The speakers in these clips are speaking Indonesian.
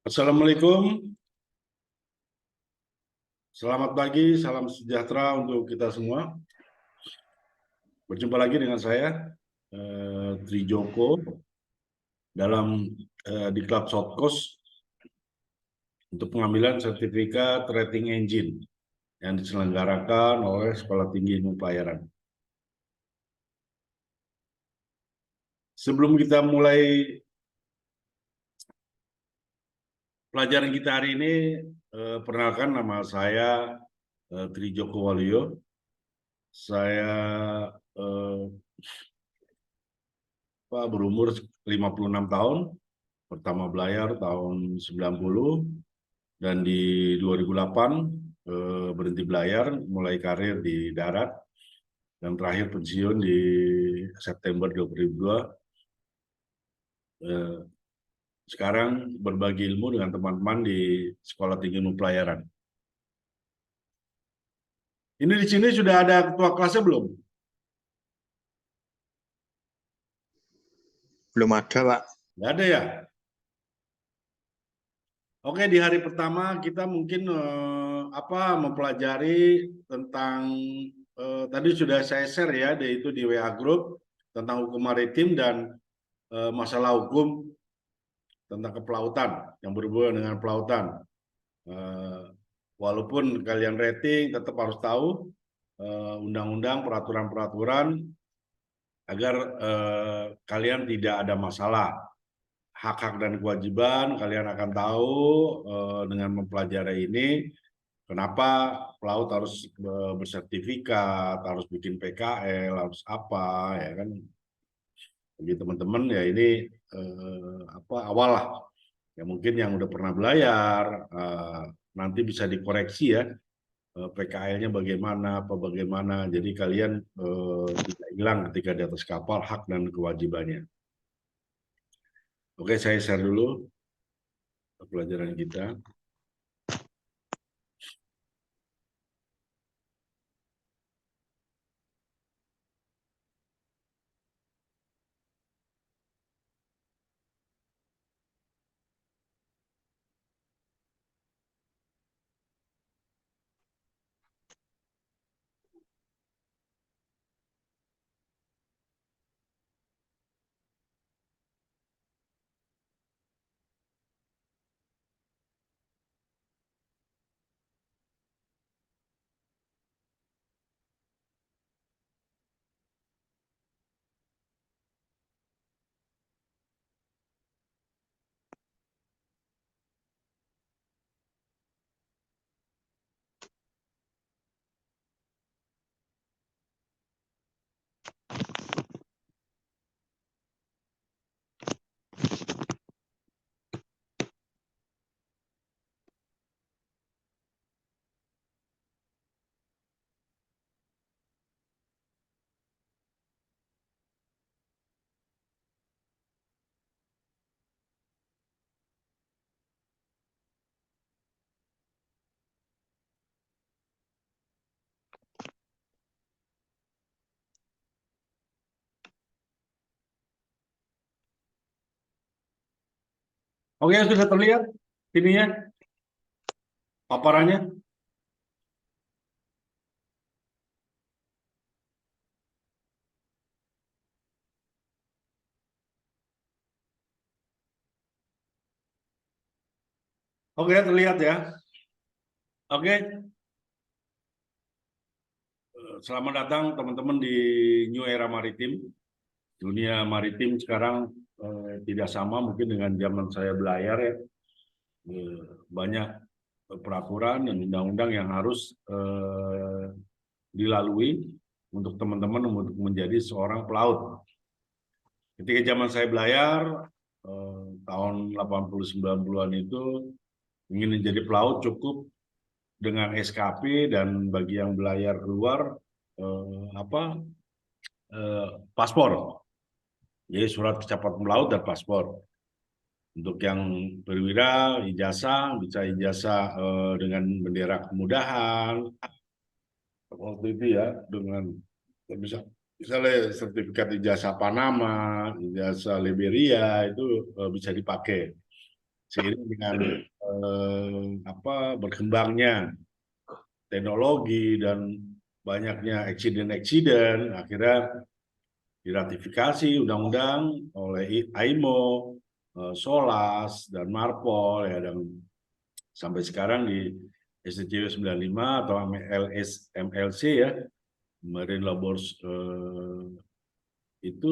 Assalamualaikum, selamat pagi, salam sejahtera untuk kita semua. Berjumpa lagi dengan saya, Trijoko, di Klub South Coast untuk pengambilan sertifikat rating engine yang diselenggarakan oleh Sekolah Tinggi Ilmu Pelayaran. Sebelum kita mulai pelajaran kita hari ini, perkenalkan nama saya Trijoko Waluyo. Saya berumur 56 tahun, pertama belayar tahun 90, dan di 2008 berhenti belayar, mulai karir di darat, dan terakhir pensiun di September 2002. Sekarang berbagi ilmu dengan teman-teman di Sekolah Tinggi Ilmu Pelayaran. Ini di sini sudah ada ketua kelasnya belum? Belum ada, Pak. Nggak ada ya? Oke, di hari pertama kita mungkin mempelajari tentang tadi sudah saya share ya, yaitu di WA Group tentang hukum maritim dan masalah hukum tentang kepelautan yang berhubungan dengan pelautan. Walaupun kalian rating, tetap harus tahu undang-undang, peraturan-peraturan agar kalian tidak ada masalah. Hak-hak dan kewajiban kalian akan tahu dengan mempelajari ini. Kenapa pelaut harus bersertifikat, harus bikin PKL, harus apa, ya kan? Bagi teman-teman ya ini awal lah. Ya mungkin yang udah pernah belayar nanti bisa dikoreksi ya, PKL-nya bagaimana, apa bagaimana. Jadi kalian tidak hilang ketika di atas kapal hak dan kewajibannya. Oke, saya share dulu pelajaran kita. Oke, sudah terlihat ininya, paparannya. Oke, terlihat ya. Oke, selamat datang teman-teman di New Era Maritim. Dunia maritim sekarang tidak sama mungkin dengan zaman saya belayar ya. Banyak peraturan dan undang-undang yang harus dilalui untuk teman-teman untuk menjadi seorang pelaut. Ketika zaman saya belayar tahun 80-90-an itu, ingin menjadi pelaut cukup dengan SKP, dan bagi yang belayar keluar paspor. Jadi surat kecakapan melaut dan paspor. Untuk yang perwira, ijazah, bisa ijazah dengan bendera kemudahan. Waktu itu ya, dengan bisa misalnya sertifikat ijazah Panama, ijazah Liberia, itu bisa dipakai. seiring dengan berkembangnya teknologi dan banyaknya eksiden-eksiden, akhirnya diratifikasi undang-undang oleh IMO, SOLAS, dan MARPOL, ya, dan sampai sekarang di SDGW 95 atau MLC, ya, Marine Labour itu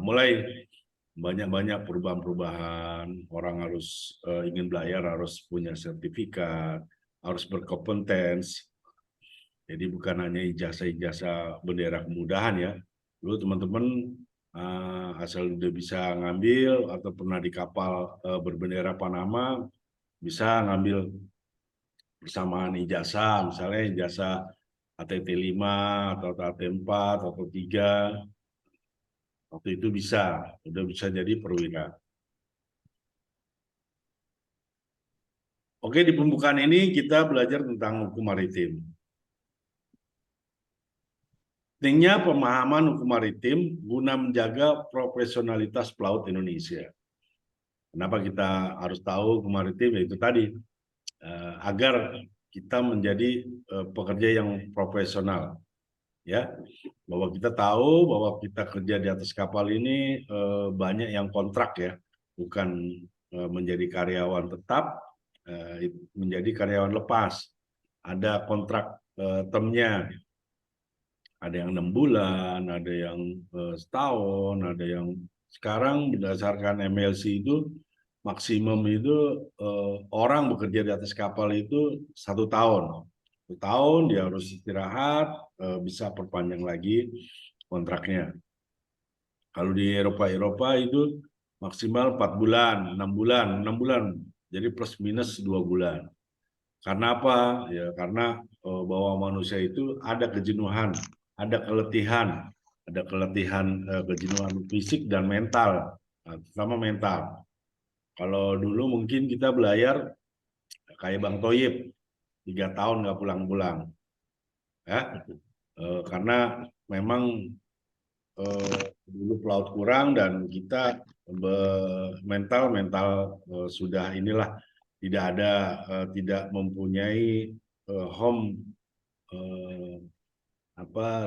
mulai banyak-banyak perubahan-perubahan. Orang harus ingin belayar harus punya sertifikat, harus berkompetensi. Jadi bukan hanya ijazah-ijazah bendera kemudahan, ya. Dulu teman-teman asal udah bisa ngambil atau pernah di kapal berbendera Panama, bisa ngambil bersamaan ijazah, misalnya ijazah ATT 5 atau ATT 4 atau 3. Waktu itu udah bisa jadi perwira. Oke, di pembukaan ini kita belajar tentang hukum maritim. Pentingnya pemahaman hukum maritim guna menjaga profesionalitas pelaut Indonesia. Kenapa kita harus tahu hukum maritim? Yaitu tadi, agar kita menjadi pekerja yang profesional, ya. Bahwa kita tahu bahwa kita kerja di atas kapal ini banyak yang kontrak, ya, bukan menjadi karyawan tetap, menjadi karyawan lepas. Ada kontrak termnya, ada yang 6 bulan, ada yang setahun, ada yang sekarang berdasarkan MLC itu maksimum itu orang bekerja di atas kapal itu 1 tahun. 1 tahun dia harus istirahat, bisa perpanjang lagi kontraknya. Kalau di Eropa itu maksimal 4 bulan, 6 bulan, 6 bulan. Jadi plus minus 2 bulan. Karena apa? Ya karena bahwa manusia itu ada kejenuhan, ada keletihan, kejenuhan fisik dan mental, terutama mental. Kalau dulu mungkin kita belayar kayak Bang Toyib, 3 tahun nggak pulang-pulang, ya, karena memang dulu pelaut kurang dan kita mental sudah inilah tidak mempunyai home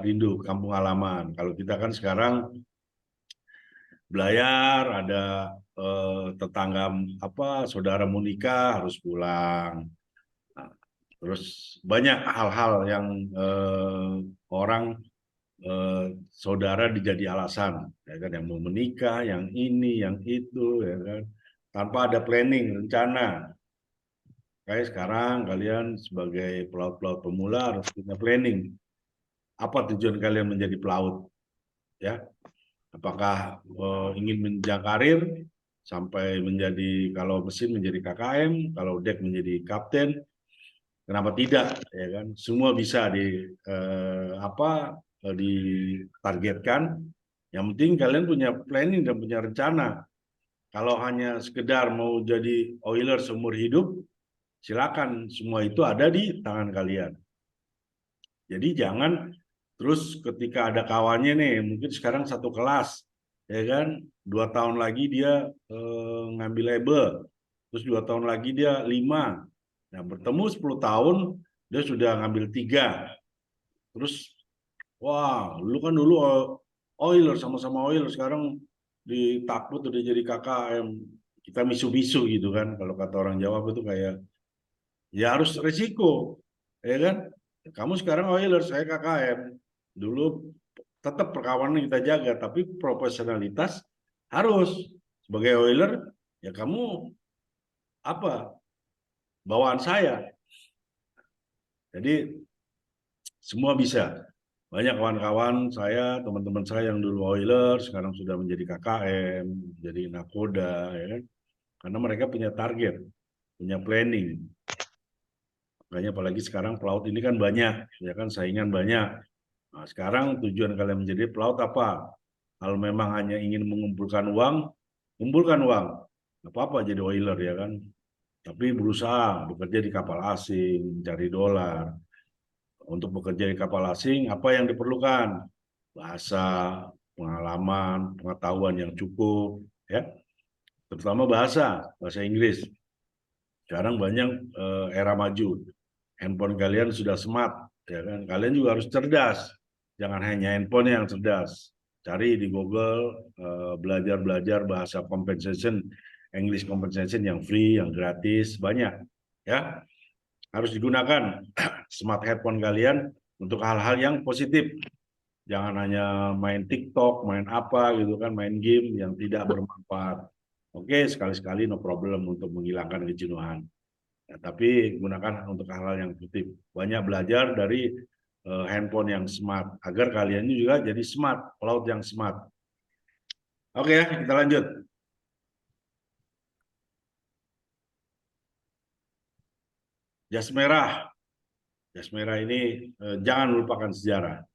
rindu kampung halaman. Kalau kita kan sekarang belayar, ada tetangga saudara mau nikah harus pulang. Nah, terus banyak hal-hal yang orang saudara dijadi alasan, ya kan, yang mau menikah, yang ini, yang itu, ya kan, tanpa ada planning, rencana. Kayak sekarang kalian sebagai pelaut-pelaut pemula harus punya planning. Apa tujuan kalian menjadi pelaut? Ya, apakah ingin menjang karir sampai menjadi, kalau mesin menjadi KKM, kalau dek menjadi kapten? Kenapa tidak? Ya kan, semua bisa ditargetkan. Yang penting kalian punya planning dan punya rencana. Kalau hanya sekedar mau jadi oiler seumur hidup, silakan, semua itu ada di tangan kalian. Jadi jangan terus ketika ada kawannya nih, mungkin sekarang satu kelas, ya kan, 2 tahun lagi dia ngambil label, terus 2 tahun lagi dia 5, nah bertemu 10 tahun dia sudah ngambil 3, terus wah, lu kan dulu oiler, sama-sama oiler, sekarang ditakut udah jadi KKM, kita misu-misu gitu kan, kalau kata orang Jawa itu kayak, ya harus resiko, ya kan? Kamu sekarang oiler, saya KKM. Dulu tetap perkawanan kita jaga, tapi profesionalitas harus. Sebagai oiler, ya kamu bawaan saya. Jadi semua bisa. Banyak kawan-kawan saya, teman-teman saya yang dulu oiler, sekarang sudah menjadi KKM, jadi nakoda, ya kan? Karena mereka punya target, punya planning. Makanya apalagi sekarang pelaut ini kan banyak, ya kan, saingan banyak. Nah, sekarang tujuan kalian menjadi pelaut apa? Kalau memang hanya ingin mengumpulkan uang, kumpulkan uang. Nggak apa-apa jadi oiler, ya kan. Tapi berusaha bekerja di kapal asing, mencari dolar. Untuk bekerja di kapal asing, apa yang diperlukan? Bahasa, pengalaman, pengetahuan yang cukup, ya. terutama bahasa Inggris. Sekarang banyak era maju, handphone kalian sudah smart, ya kan? Kalian juga harus cerdas, jangan hanya handphone yang cerdas. Cari di Google, belajar bahasa compensation, English compensation yang free, yang gratis, banyak, ya. Harus digunakan smart headphone kalian untuk hal-hal yang positif. Jangan hanya main TikTok, main apa gitu kan, main game yang tidak bermanfaat. Oke, sekali-sekali no problem untuk menghilangkan kejenuhan. Ya, tapi gunakan untuk hal-hal yang positif. Banyak belajar dari handphone yang smart agar kalian juga jadi smart, pelaut yang smart. Oke ya, kita lanjut. Jas merah. Jas merah ini jangan lupakan sejarah.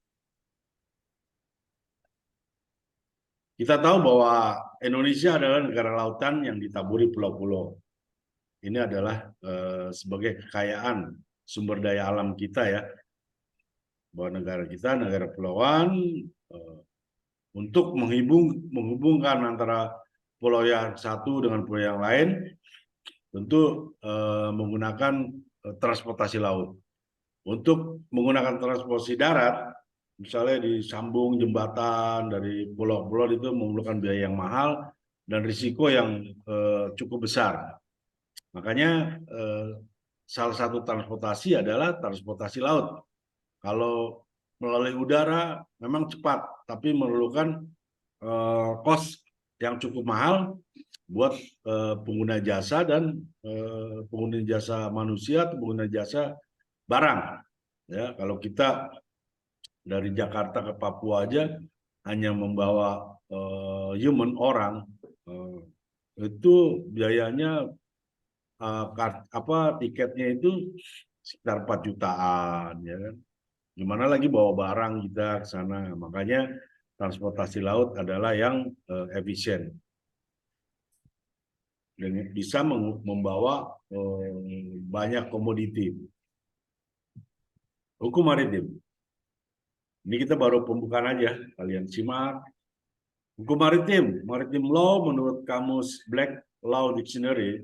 Kita tahu bahwa Indonesia adalah negara lautan yang ditaburi pulau-pulau. Ini adalah sebagai kekayaan sumber daya alam kita ya, bahwa negara kita negara kepulauan, untuk menghubungkan antara pulau yang satu dengan pulau yang lain, tentu menggunakan transportasi laut. Untuk menggunakan transportasi darat, misalnya disambung jembatan dari pulau-pulau, itu memerlukan biaya yang mahal dan risiko yang cukup besar. Makanya salah satu transportasi adalah transportasi laut. Kalau melalui udara memang cepat, tapi memerlukan kos yang cukup mahal buat pengguna jasa dan pengguna jasa manusia atau pengguna jasa barang. Ya, kalau kita dari Jakarta ke Papua aja hanya membawa human orang, itu biayanya tiketnya itu sekitar 4 jutaan, ya kan? Gimana lagi bawa barang kita ke sana. Makanya transportasi laut adalah yang efisien dan bisa membawa banyak komoditi. Hukum maritim. Ini kita baru pembukaan aja, kalian simak. Hukum maritim, maritim law menurut kamus Black Law Dictionary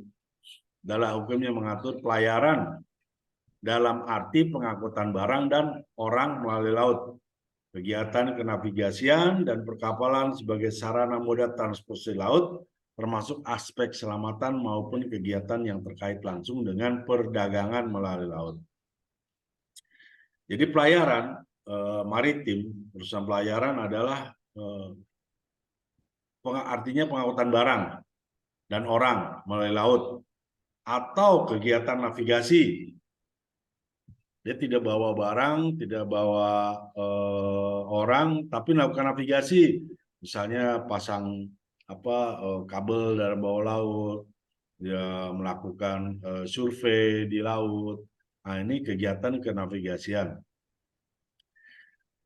adalah hukum yang mengatur pelayaran dalam arti pengangkutan barang dan orang melalui laut. Kegiatan kenavigasian dan perkapalan sebagai sarana moda transportasi laut, termasuk aspek keselamatan maupun kegiatan yang terkait langsung dengan perdagangan melalui laut. Jadi pelayaran maritim, perusahaan pelayaran adalah artinya pengangkutan barang dan orang melalui laut atau kegiatan navigasi. Dia tidak bawa barang, tidak bawa orang, tapi melakukan navigasi. Misalnya pasang kabel dalam bawah laut, dia melakukan survei di laut. Nah, ini kegiatan kenavigasian.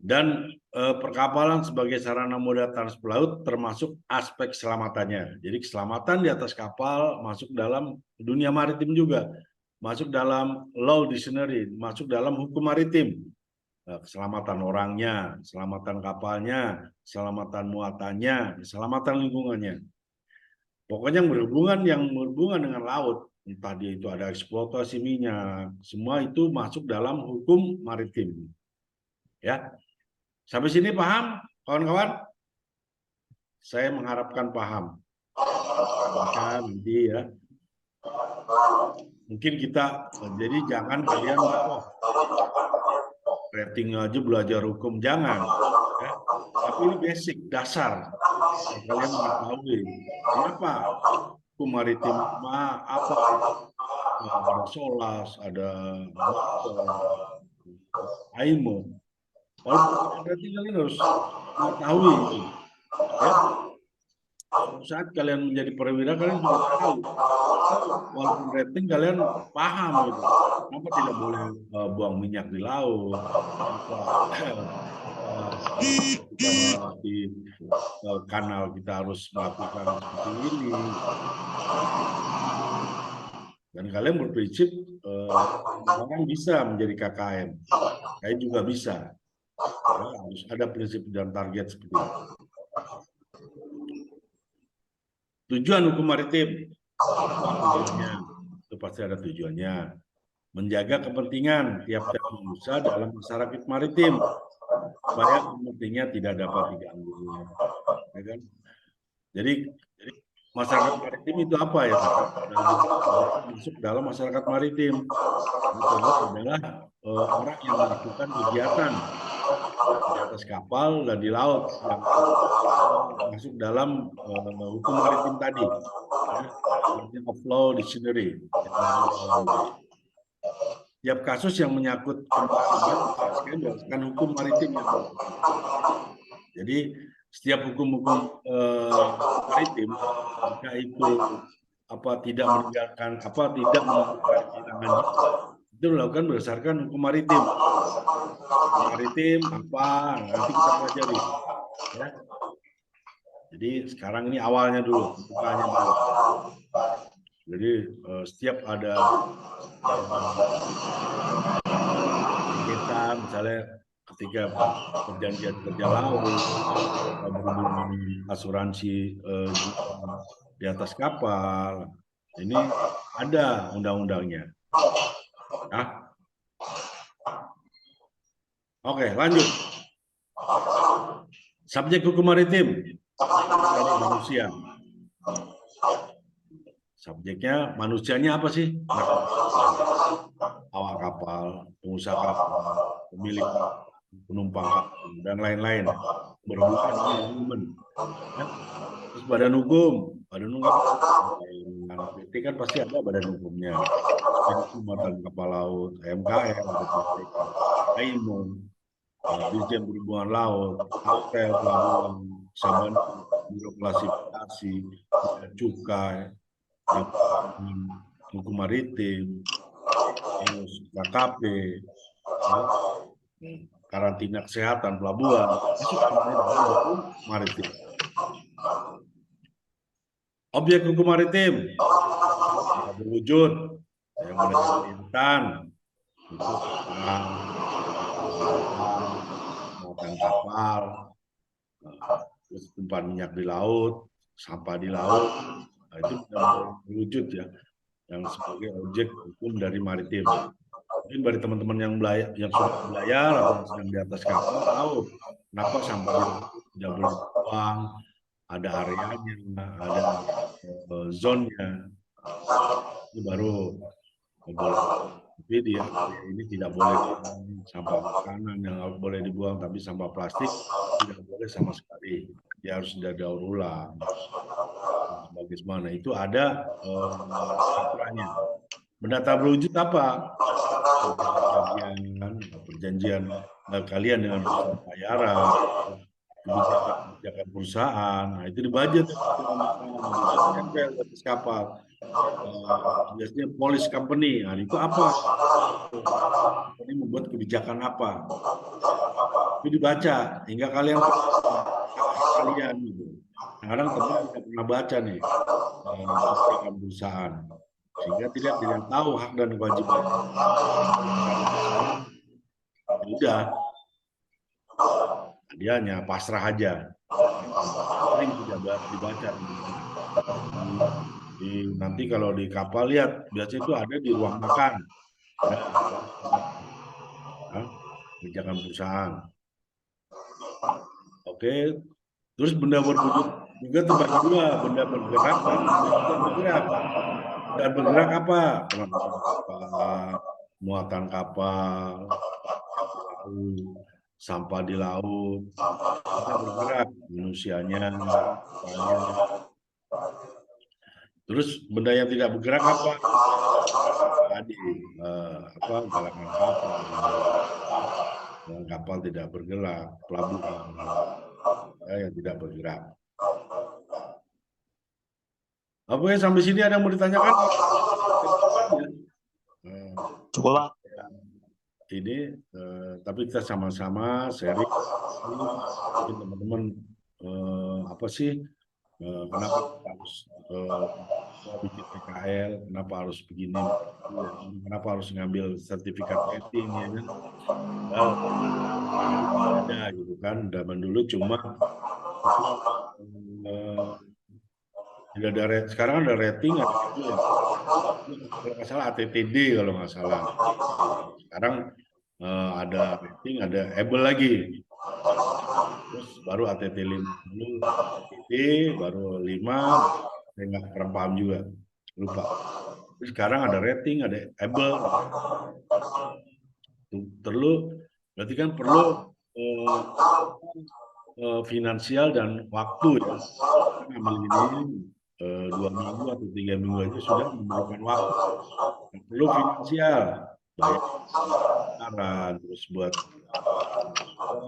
Dan perkapalan sebagai sarana moda transport laut termasuk aspek keselamatannya. Jadi keselamatan di atas kapal masuk dalam dunia maritim juga. Masuk dalam law dictionary, masuk dalam hukum maritim. Keselamatan orangnya, keselamatan kapalnya, keselamatan muatannya, keselamatan lingkungannya. Pokoknya yang berhubungan dengan laut, entah dia itu ada eksploitasi minyak, semua itu masuk dalam hukum maritim. Ya. Sampai sini paham, kawan-kawan? Saya mengharapkan paham. Maka nanti ya, mungkin kita, jadi jangan kalian rating aja belajar hukum, jangan. Ya. Tapi ini basic, dasar. Kalian mengetahui kenapa hukum maritim apa? Ada SOLAS, ada AIMO. Berarti kalian harus mengetahui itu. Ya. Saat kalian menjadi perwira, kalian juga tahu. Walaupun rating kalian paham gitu. Kenapa tidak boleh buang minyak di laut? Di kanal kita harus melakukan seperti ini. Dan kalian berprinsip orang bisa menjadi KKM. Saya juga bisa. Ya, harus ada prinsip dan target seperti itu. Tujuan hukum maritim, tujuannya itu pasti ada tujuannya. Menjaga kepentingan tiap-tiap manusia dalam masyarakat maritim supaya kepentingannya tidak dapat diganggu, ya kan? Jadi masyarakat maritim itu apa ya? Masuk dalam masyarakat maritim itu adalah orang yang melakukan kegiatan di atas kapal dan di laut yang masuk dalam hukum maritim tadi, ya, of law dictionary. Tiap kasus yang menyangkut berdasarkan hukum maritim yang jadi setiap hukum-hukum maritim jika itu tidak meninggalkan tidak melakukan kehilangan itu dilakukan berdasarkan hukum maritim. Maritim apa nanti kita pelajari, ya. Jadi sekarang ini awalnya dulu, bukanya dulu. Jadi setiap ada kita misalnya ketika perjanjian kerja laut, berhubungan asuransi di atas kapal, ini ada undang-undangnya. Nah, oke, lanjut. Subjek hukum maritim dari manusia. Subjeknya manusianya apa sih? Awak kapal, pengusaha kapal, pemilik kapal, penumpang kapal, dan lain-lain. Berhubungan dengan hukum. Terus badan hukum berarti kan pasti ada badan hukumnya. Muatan Kapal Laut, MKL, AIMO, Dirjen Perhubungan Laut, Hotel, Pelabuhan, Saban, Biro Klasifikasi, Cukai, hukum maritim, KKP, karantina kesehatan pelabuhan, masuk hukum maritim. Objek hukum maritim berwujud yang menentukan muatan kapal, tumpahan minyak di laut, sampah di laut, nah, itu berwujud ya, yang sebagai objek hukum dari maritim. Mungkin bagi teman-teman yang sudah belayar atau sedang di atas kapal tahu kenapa sampah di laut tidak boleh dibuang, ada areanya, ada zonnya. Itu baru boleh. Tapi dia ini tidak boleh sampah makanan yang boleh dibuang, tapi sampah plastik tidak boleh sama sekali. Dia harus didaur ulang. Bagaimana? Itu ada aturannya. Benda tak berwujud apa? Perjanjian kalian dengan perusahaan bayaran, kebijakan perusahaan, nah itu dibaca di kapal. Biasanya police company, nah itu apa? Ini membuat kebijakan apa? Itu dibaca hingga kalian gitu. Kadang teman tidak pernah baca nih kebijakan perusahaan, sehingga tidak tahu hak dan kewajiban. Sudah, dia hanya pasrah aja. Sering tidak dibaca. Nanti kalau di kapal lihat biasanya itu ada di ruang makan, kebijakan perusahaan. Oke, terus benda berwujud juga terbagi dua, benda bergerak dan benda bergerak. Dan bergerak apa? Muatan kapal, sampah di laut, bergerak manusianya. Terus benda yang tidak bergerak apa? Tadi galangan kapal tidak bergerak, pelabuhan yang tidak bergerak. Oke, sampai sini ada yang mau ditanyakan? Cukup, Pak. Ini tapi kita sama-sama sharing teman-teman apa sih kenapa harus bikin PKL, kenapa harus begini, kenapa harus ngambil sertifikat rating ya kan? Ada gitu kan, zaman dulu cuma Sekarang ada rating, ada itu ya. Kalau nggak salah ATTD kalau nggak salah. Sekarang ada rating, ada able lagi. Terus baru ATT 50, ATT baru 5, saya nggak kurang paham juga, lupa. Terus sekarang ada rating, ada able. Perlu, berarti kan perlu eh, finansial dan waktu ya. Ambil ini 2 minggu atau 3 minggu aja sudah memerlukan waktu. Perlu finansial, bayar saran, terus buat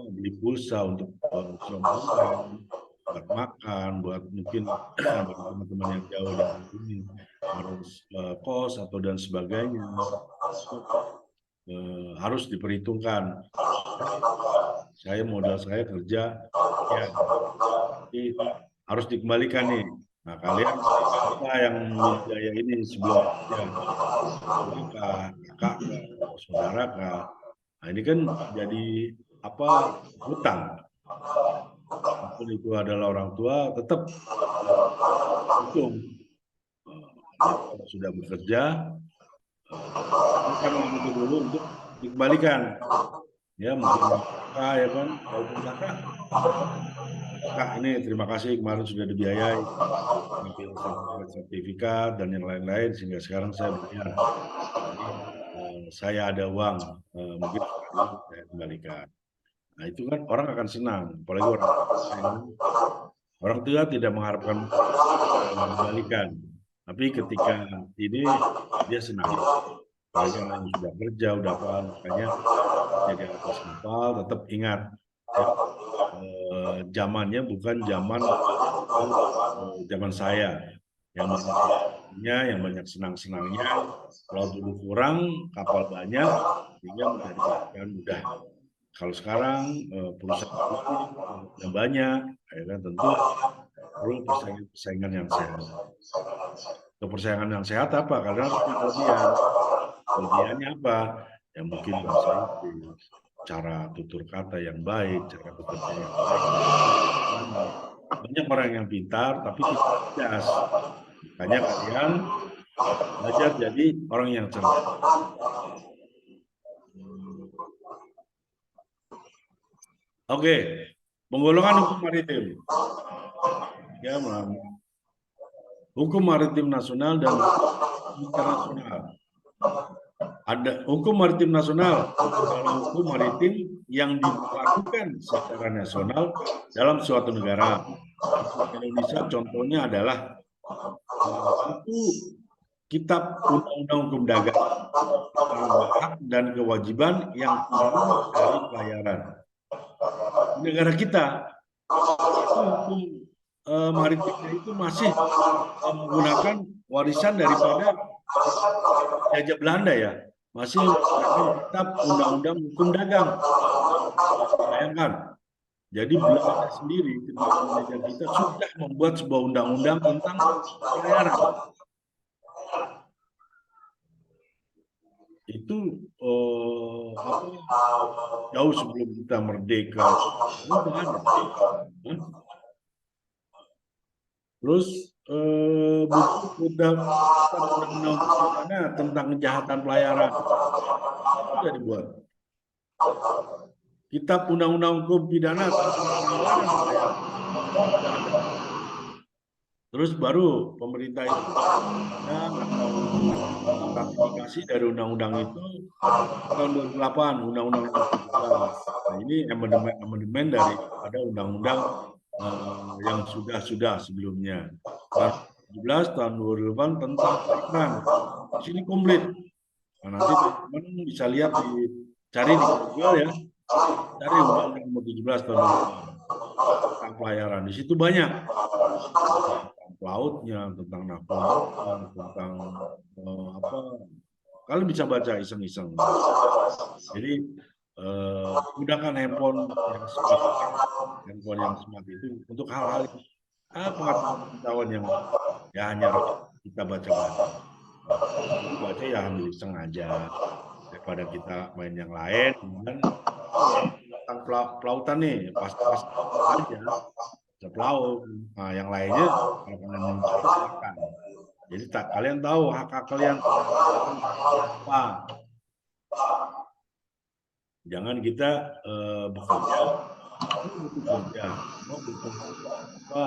beli pulsa untuk online, buat makan, buat mungkin bagi teman-teman yang jauh dari sini harus kos atau dan sebagainya. Harus diperhitungkan. Modal saya kerja, ya, jadi harus dikembalikan nih. Nah, kalian apa yang membiayai ini sebelum kerja? Kakak, saudara, kak. Nah, ini kan jadi apa, hutang. Walaupun itu adalah orang tua, tetap hukum. Kalau sudah bekerja, bukan uang itu dulu untuk dikembalikan. Ya mungkin kakak, ya kan, walaupun kakak, ini terima kasih kemarin sudah dibiayai, ambil sertifikat dan yang lain-lain sehingga sekarang saya bayar. Jadi, saya ada uang, mungkin saya kembalikan. Nah itu kan orang akan senang, apalagi orang tua tidak mengharapkan kembalikan, tapi ketika ini dia senang. Apalagi orang yang sudah kerja, udah apa, makanya jadi atas kapal tetap ingat ya, zamannya bukan zaman saya yang banyak senang-senangnya. Kalau dulu kurang, kapal banyak, sehingga mencari makan mudah. Kalau sekarang perusahaan yang banyak, ya kan, tentu perlu persaingan yang sehat. Untuk persaingan yang sehat apa? Karena kelebihannya apa? Ya mungkin bahasa Inggris, cara tutur kata yang baik, cara bekerja yang baik. Banyak orang yang pintar tapi tidak cerdas. Makanya kalian belajar jadi orang yang cerdas. Oke, penggolongan hukum maritim. Ya, hukum maritim nasional dan internasional. Ada hukum maritim nasional adalah hukum maritim yang dilakukan secara nasional dalam suatu negara. Indonesia contohnya adalah itu Kitab Undang-Undang Hukum Dagang, hak dan kewajiban yang timbul dari pelayaran. Di negara kita, hukum maritimnya itu masih menggunakan warisan daripada jajah Belanda ya, masih menggunakan Kitab Undang-Undang Hukum Dagang. Bayangkan, jadi Belanda sendiri ketika menjajah kita sudah membuat sebuah undang-undang tentang pelayaran. Itu jauh sebelum kita merdeka. Terus buku undang-undang tentang kejahatan pelayaran sudah dibuat. Kitab Undang-Undang Hukum Pidana terus baru pemerintah itu ratifikasi dari undang-undang itu tahun 2008, Undang-Undang 2017. Nah, ini amandemen daripada undang-undang yang sudah sebelumnya. Tahun 2017, tahun 2008 tentang pelayaran. Di sini komplit. Nah, nanti teman-teman bisa lihat cari di Google ya. Cari Undang-Undang nomor 17 tahun 2008 tentang pelayaran. Di situ banyak lautnya, tentang nafas, tentang apa. Kalian bisa baca iseng-iseng. Jadi gunakan handphone yang smart itu untuk hal-hal pengetahuan yang ya hanya kita baca-baca. Baca ya ambil iseng aja daripada kita main yang lain. Dan tentang pelautan nih, pas aja pelaut. Nah, yang lainnya kalau kalian mencari silakan. Jadi kalian tahu hak kalian apa. Jangan kita bekerja, mau butuh kerja, mau butuh apa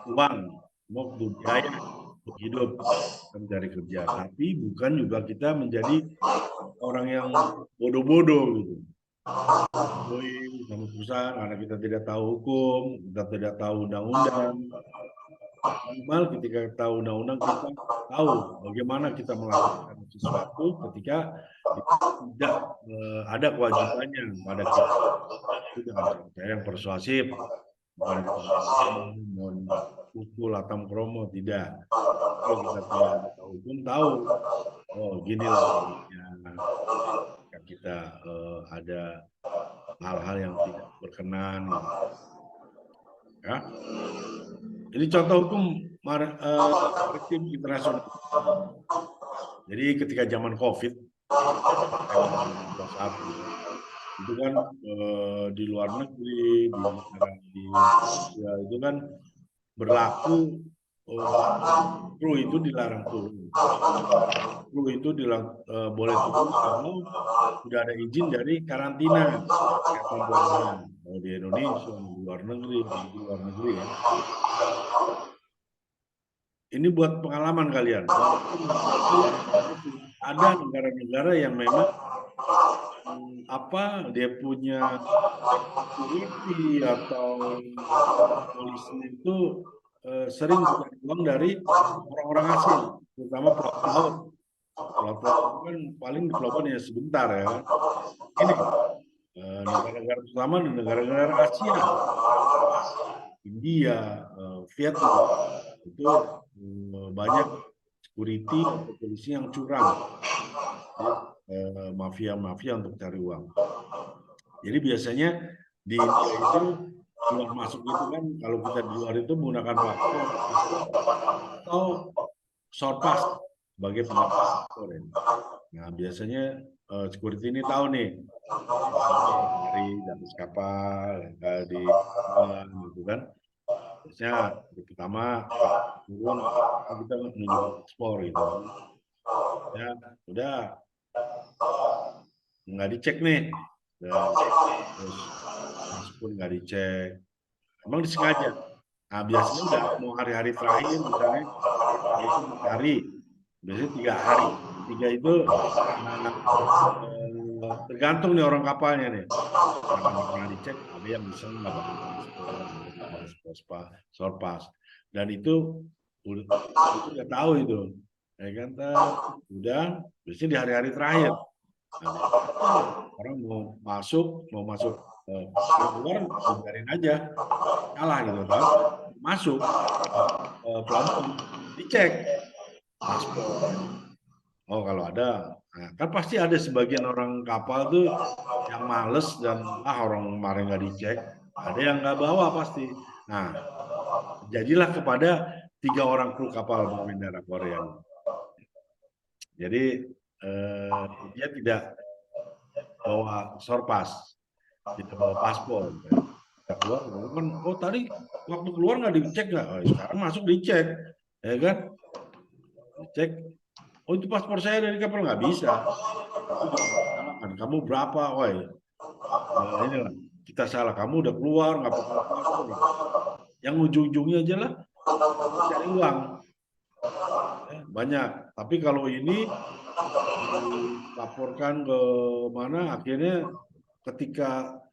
uang, mau butuh biaya untuk hidup, mencari kerja. Tapi bukan juga kita menjadi orang yang bodoh-bodoh gitu. Sama perusahaan karena kita tidak tahu hukum, kita tidak tahu undang-undang. Minimal ketika tahu undang-undang kita tahu bagaimana kita melakukan sesuatu ketika tidak ada kewajibannya pada kita. Itu dengan cara yang persuasif, bukan mohon pukul atau kromo, tidak. Kalau kita tidak tahu hukum, tahu oh gini lah kita ada hal-hal yang tidak berkenan gitu. Ya. Ini contoh hukum maritim internasional. Jadi ketika zaman COVID itu kan di luar negeri, di Indonesia itu kan berlaku kru itu dilarang turun. Kru itu boleh turun kalau sudah ada izin dari karantina kesehatan mau di Indonesia, di luar negeri ya. Ini buat pengalaman kalian. Ada negara-negara yang memang dia punya security atau polisi itu sering mencari uang dari orang-orang asing, terutama pelaut. Pelaut kan paling di pelabuhan ya sebentar ya. Ini negara-negara terutama di negara-negara Asia, India, Vietnam itu banyak security atau polisi yang curang, mafia untuk cari uang. Jadi biasanya di India itu keluar masuk itu kan kalau kita di luar itu menggunakan paspor atau short pass sebagai paspor. Nah biasanya security ini tahu nih dari atas kapal di gitu kan. Biasanya pertama turun kita menunjukkan paspor gitu. Ya udah nggak dicek nih. Terus paspor nggak dicek. Emang disengaja. Nah biasanya udah mau hari-hari terakhir misalnya itu hari, biasanya 3 hari. 3 itu tergantung nih orang kapalnya nih. Karena pernah dicek, ada yang bisa nggak paspor, sorpas. Dan itu udah tahu itu. Ya kan, udah, biasanya di hari-hari terakhir. Nah, orang mau masuk keluar, biarin aja. Kalah gitu kan. Masuk, pelabuhan, dicek paspor. Oh kalau ada, nah, kan pasti ada sebagian orang kapal tuh yang males dan orang kemarin nggak dicek, ada yang nggak bawa pasti. Nah, jadilah kepada 3 orang kru kapal pengendara Korea. Jadi dia tidak bawa sorpas, tidak bawa paspor. Kita keluar, kan, oh tadi waktu keluar nggak dicek nggak? Oh, sekarang masuk dicek, ya kan? Dicek. Oh itu paspor saya dari kapal, nggak bisa. Kamu berapa? Woi, inilah kita salah. Kamu udah keluar nggak pakai paspor. Yang ujung-ujungnya aja lah cari uang. Banyak. Tapi kalau ini dilaporkan ke mana? Akhirnya ketika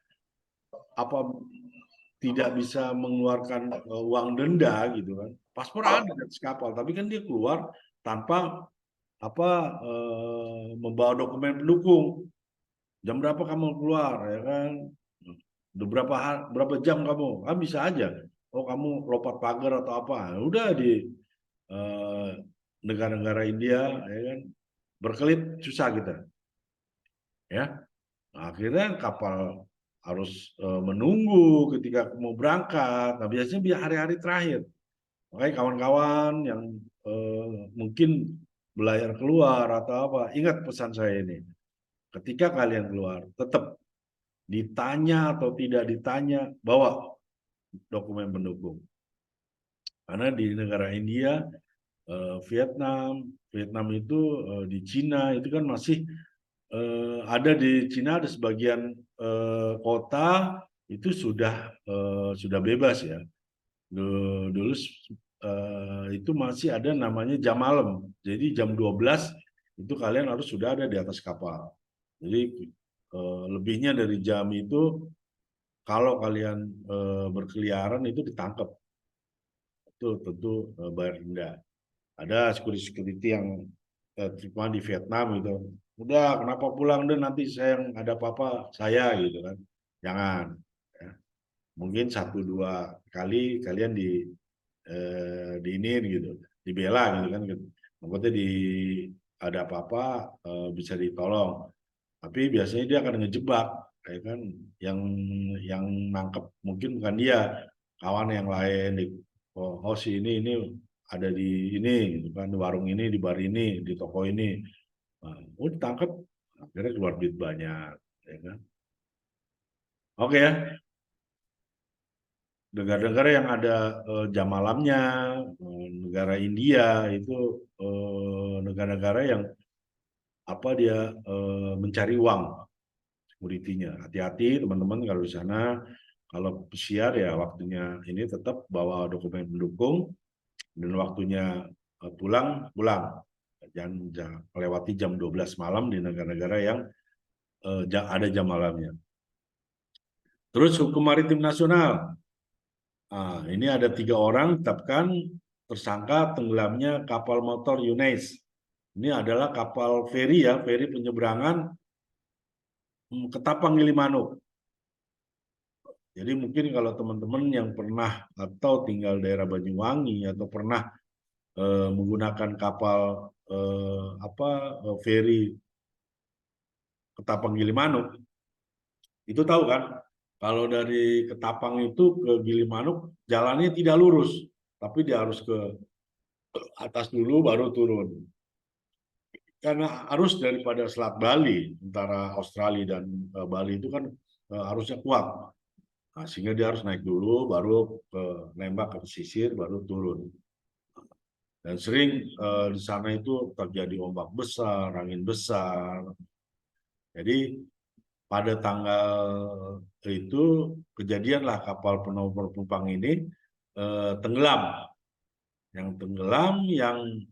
tidak bisa mengeluarkan uang denda gitu kan. Paspor ada di atas kapal, tapi kan dia keluar tanpa membawa dokumen pendukung. Jam berapa kamu keluar ya kan? Udah berapa jam kamu? Kan bisa aja. Oh kamu lompat pagar atau apa? Udah di negara-negara India ya kan berkelit susah kita. Ya. Nah, akhirnya kapal harus menunggu ketika mau berangkat. Nah, biasanya hari-hari terakhir. Makanya kawan-kawan yang mungkin belayar keluar atau apa, ingat pesan saya ini. Ketika kalian keluar, tetap ditanya atau tidak ditanya, bawa dokumen pendukung. Karena di negara India, Vietnam itu di Cina itu kan masih ada di Cina ada sebagian kota itu sudah bebas ya. Dulu itu masih ada namanya jam malam. Jadi jam 12 itu kalian harus sudah ada di atas kapal. Jadi lebihnya dari jam itu kalau kalian berkeliaran itu ditangkap. Itu tentu bayar denda. Ada security yang terima di Vietnam gitu. Udah, kenapa pulang deh, nanti saya yang ada apa-apa saya gitu kan. Jangan. Ya. Mungkin 1-2 kali kalian di ini gitu, dibela gitu kan. Maksudnya ada apa-apa bisa ditolong. Tapi biasanya dia akan ngejebak, ya kan? Yang nangkep mungkin bukan dia, kawan yang lain. Oh si ini ada di ini, gitu kan, di warung ini, di bar ini, di toko ini. Nah, ditangkap, akhirnya keluar duit banyak, ya kan? Oke ya, negara-negara yang ada jam malamnya, negara India itu negara-negara yang apa dia mencari uang security-nya. Hati-hati teman-teman kalau di sana, kalau pesiar ya waktunya ini tetap bawa dokumen pendukung dan waktunya pulang. Jangan melewati jam 12 malam di negara-negara yang ada jam malamnya. Terus hukum maritim nasional. Nah, ini ada 3 orang ditetapkan tersangka tenggelamnya kapal motor Yuneis. Ini adalah kapal feri ya, feri penyeberangan Ketapang Gilimanuk. Jadi mungkin kalau teman-teman yang pernah atau tinggal daerah Banyuwangi atau pernah menggunakan kapal feri Ketapang Gilimanuk, itu tahu kan? Kalau dari Ketapang itu ke Gilimanuk jalannya tidak lurus, tapi dia harus ke atas dulu baru turun. Karena arus daripada Selat Bali antara Australia dan Bali itu kan arusnya kuat. Nah, sehingga dia harus naik dulu, baru nembak ke pesisir, baru turun. Dan sering di sana itu terjadi ombak besar, angin besar. Jadi pada tanggal itu kejadianlah kapal penumpang ini tenggelam. Yang tenggelam, yang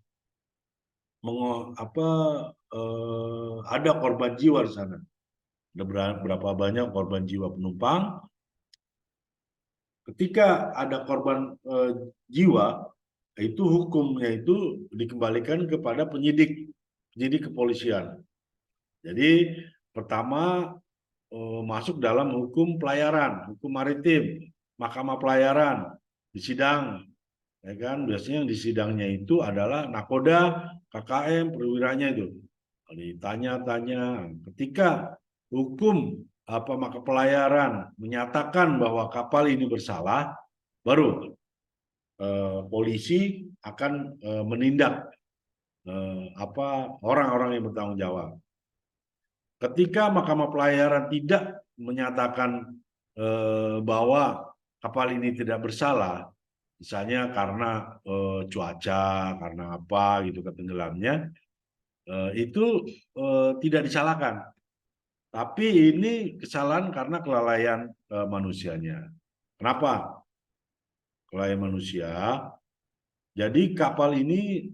ada korban jiwa di sana. Ada berapa banyak korban jiwa penumpang. Ketika ada korban jiwa, itu hukumnya itu dikembalikan kepada penyidik kepolisian. Jadi pertama masuk dalam hukum pelayaran, hukum maritim, mahkamah pelayaran, disidang, ya kan? Biasanya yang disidangnya itu adalah nakoda, KKM, perwiranya itu. Ditanya-tanya, ketika hukum maka pelayaran menyatakan bahwa kapal ini bersalah, baru polisi akan menindak orang-orang yang bertanggung jawab. Ketika mahkamah pelayaran tidak menyatakan bahwa kapal ini tidak bersalah, misalnya karena cuaca, karena apa gitu ketenggelamnya, itu tidak disalahkan. Tapi ini kesalahan karena kelalaian manusianya. Kenapa? Kelalaian manusia. Jadi kapal ini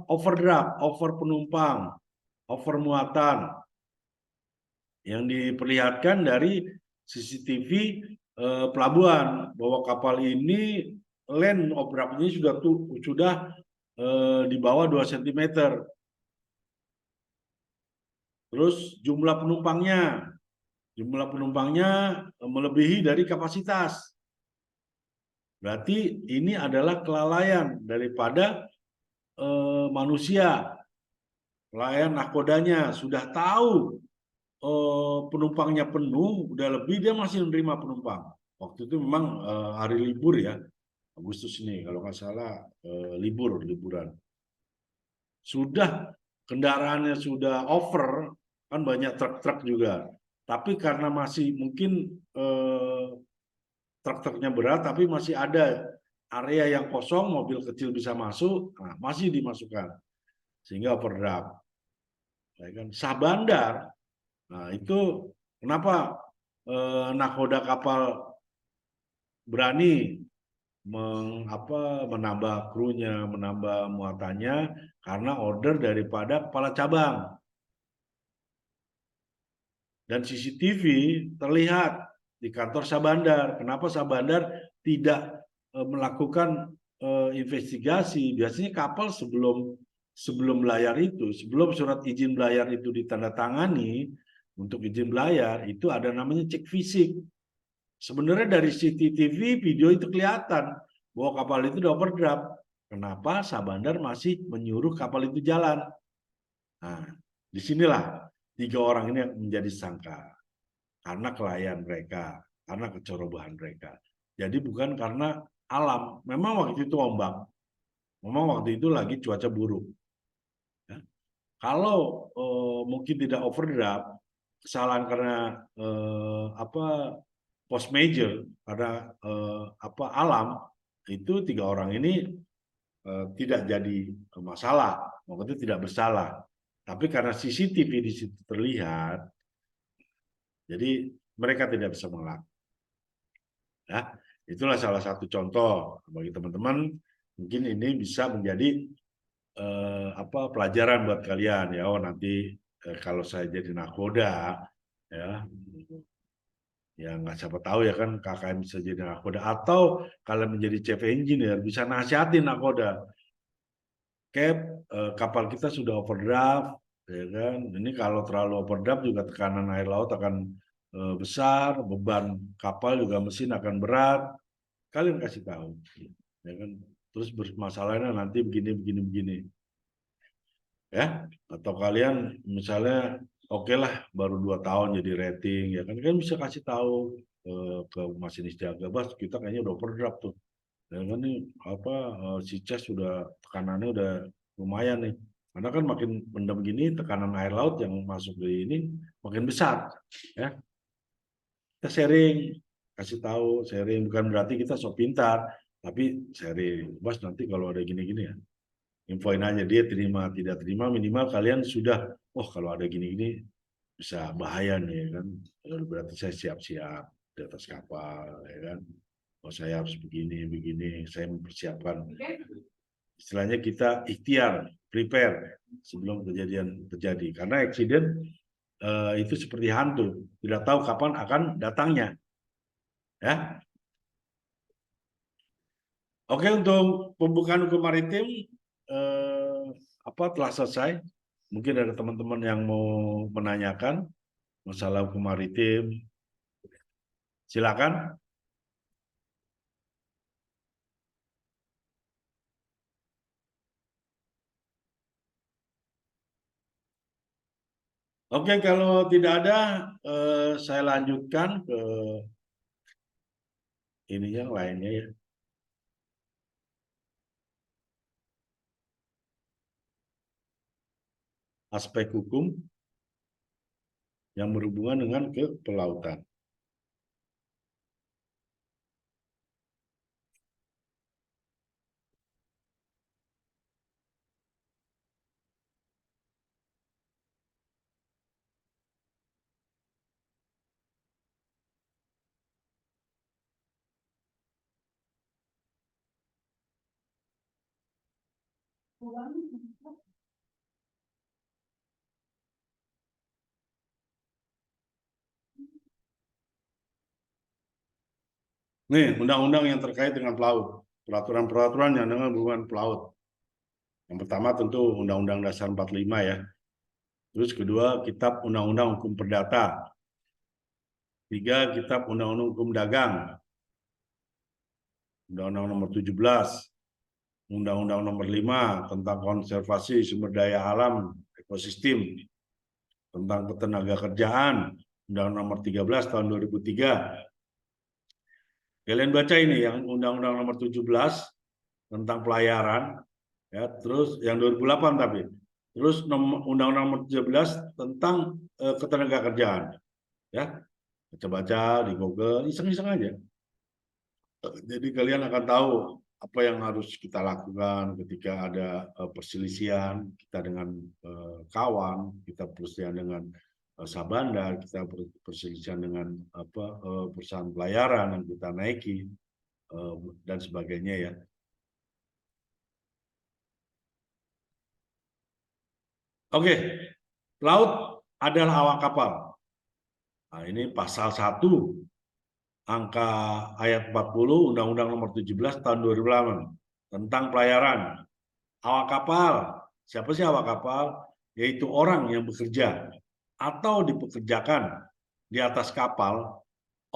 overdraft, over penumpang, over muatan. Yang diperlihatkan dari CCTV pelabuhan bahwa kapal ini land overdraftnya sudah di bawah 2 cm. Terus jumlah penumpangnya melebihi dari kapasitas. Berarti ini adalah kelalaian daripada manusia. Kelalaian nakodanya sudah tahu penumpangnya penuh, udah lebih dia masih menerima penumpang. Waktu itu memang hari libur ya, Agustus ini kalau nggak salah liburan. Sudah kendaraannya sudah over, kan banyak truk-truk juga. Tapi karena masih mungkin truk-truknya berat, tapi masih ada area yang kosong, mobil kecil bisa masuk, nah, masih dimasukkan, sehingga overdraft. Ya kan? Sah bandar, nah itu kenapa nakoda kapal berani menambah krunya, menambah muatannya karena order daripada kepala cabang. Dan CCTV terlihat di kantor Sabandar. Kenapa Sabandar tidak melakukan investigasi? Biasanya kapal sebelum belayar itu, sebelum surat izin belayar itu ditandatangani untuk izin belayar, itu ada namanya cek fisik. Sebenarnya dari CCTV video itu kelihatan bahwa kapal itu udah overdraft. Kenapa Sabandar masih menyuruh kapal itu jalan? Nah, disinilah 3 orang ini menjadi sangka karena kelalaian mereka, karena kecerobohan mereka. Jadi bukan karena alam. Memang waktu itu ombak, memang waktu itu lagi cuaca buruk. Ya. Kalau mungkin tidak overdraft, kesalahan karena post major, karena alam, itu 3 orang ini tidak jadi masalah, waktu itu tidak bersalah. Tapi karena CCTV di situ terlihat, jadi mereka tidak bisa mengelak. Ya, itulah salah satu contoh bagi teman-teman. Mungkin ini bisa menjadi pelajaran buat kalian ya. Oh nanti kalau saya jadi nakoda ya, ya nggak siapa tahu ya kan KKN bisa jadi nakoda atau kalian menjadi chief engineer bisa nasihatin nakoda. Kapal kita sudah overdraft, ya kan? Ini kalau terlalu overdraft juga tekanan air laut akan besar, beban kapal juga mesin akan berat. Kalian kasih tahu, ya kan? Terus bermasalahnya nanti begini, ya? Atau kalian misalnya oke lah baru 2 tahun jadi rating, ya kan? Kan bisa kasih tahu ke masinis jaga, Bas, kita kayaknya udah overdraft tuh. Ya kan nih si cas sudah tekanannya udah lumayan nih. Karena kan makin mendem gini tekanan air laut yang masuk di ini makin besar, ya. Kita sharing, kasih tahu, sharing bukan berarti kita sok pintar, tapi sharing. Bos nanti kalau ada gini-gini ya, infoin aja dia terima tidak terima minimal kalian sudah kalau ada gini-gini bisa bahaya nih kan. Berarti saya siap-siap di atas kapal ya kan. Oh saya harus begini, saya mempersiapkan. Istilahnya kita ikhtiar, prepare sebelum kejadian terjadi. Karena accident itu seperti hantu, tidak tahu kapan akan datangnya. Ya, oke untuk pembukaan hukum maritim telah selesai. Mungkin ada teman-teman yang mau menanyakan masalah hukum maritim, silakan. Oke, kalau tidak ada, saya lanjutkan ke ini yang lainnya ya. Aspek hukum yang berhubungan dengan kepelautan. Nih, undang-undang yang terkait dengan pelaut, peraturan-peraturan yang dengan hubungan pelaut. Yang pertama tentu Undang-Undang Dasar 45 ya. Terus kedua, Kitab Undang-Undang Hukum Perdata. 3, Kitab Undang-Undang Hukum Dagang. Undang-Undang Nomor 17. Undang-Undang Nomor 5 tentang konservasi sumber daya alam ekosistem. Tentang ketenaga kerjaan. Undang-Undang Nomor 13 tahun 2003. Kalian baca ini yang Undang-Undang Nomor 17 tentang pelayaran, ya, terus yang 2008 tapi, terus Undang-Undang Nomor 17 tentang ketenaga kerjaan, ya, baca-baca di Google, iseng-iseng aja. Jadi kalian akan tahu apa yang harus kita lakukan ketika ada perselisihan kita dengan kawan, kita perselisihan dengan Sabanda, kita perselisihan dengan perusahaan pelayaran yang kita naiki dan sebagainya ya. Oke, laut adalah awak kapal. Nah, ini pasal 1 angka ayat 40 Undang-Undang Nomor 17 tahun 2008 tentang pelayaran. Awak kapal, siapa sih awak kapal? Yaitu orang yang bekerja atau dipekerjakan di atas kapal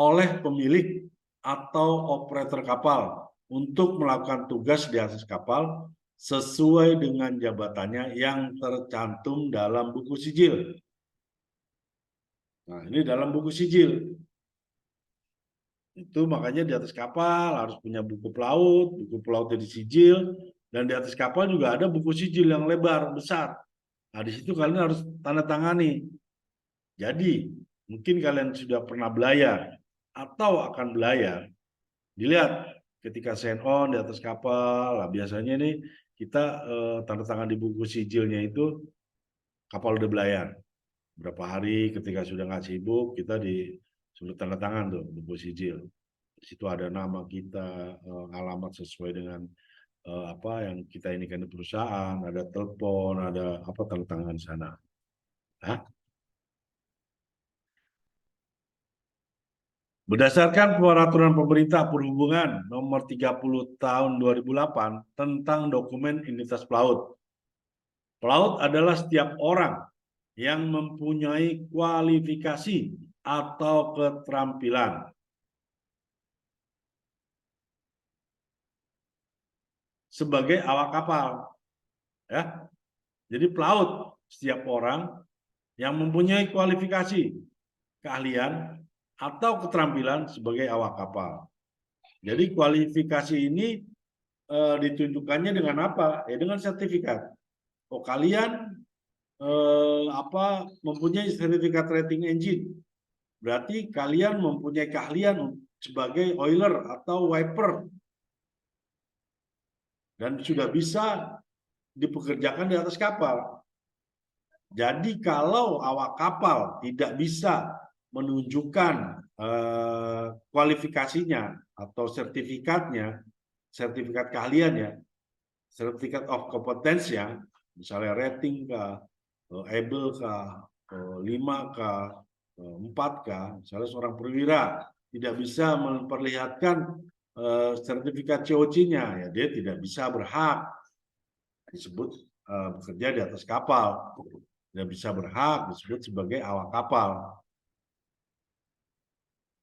oleh pemilik atau operator kapal untuk melakukan tugas di atas kapal sesuai dengan jabatannya yang tercantum dalam buku sijil. Nah, ini dalam buku sijil. Itu makanya di atas kapal harus punya buku pelautnya disijil, dan di atas kapal juga ada buku sijil yang lebar, besar. Nah, di situ kalian harus tanda tangani. Jadi, mungkin kalian sudah pernah belayar atau akan belayar. Dilihat ketika sign on di atas kapal, lah biasanya nih kita tanda tangan di buku sijilnya itu kapal udah belayar. Berapa hari ketika sudah nggak sibuk, kita disuruh tanda tangan tuh buku sijil. Di situ ada nama kita, alamat sesuai dengan apa yang kita inikan di perusahaan, ada telepon, ada apa tanda tangan sana. Hah? Berdasarkan peraturan pemerintah perhubungan nomor 30 tahun 2008 tentang dokumen identitas pelaut. Pelaut adalah setiap orang yang mempunyai kualifikasi atau keterampilan sebagai awak kapal. Ya. Jadi pelaut setiap orang yang mempunyai kualifikasi, keahlian, atau keterampilan sebagai awak kapal. Jadi kualifikasi ini ditunjukkannya dengan apa? Ya dengan sertifikat. Oh kalian mempunyai sertifikat rating engine, berarti kalian mempunyai keahlian sebagai oiler atau wiper dan sudah bisa dipekerjakan di atas kapal. Jadi kalau awak kapal tidak bisa menunjukkan kualifikasinya atau sertifikatnya, sertifikat keahliannya, sertifikat of competence ya, misalnya rating kah, able kah, 5 kah, 4 kah, misalnya seorang perwira tidak bisa memperlihatkan sertifikat COC-nya, ya dia tidak bisa berhak disebut bekerja di atas kapal, tidak bisa berhak disebut sebagai awak kapal.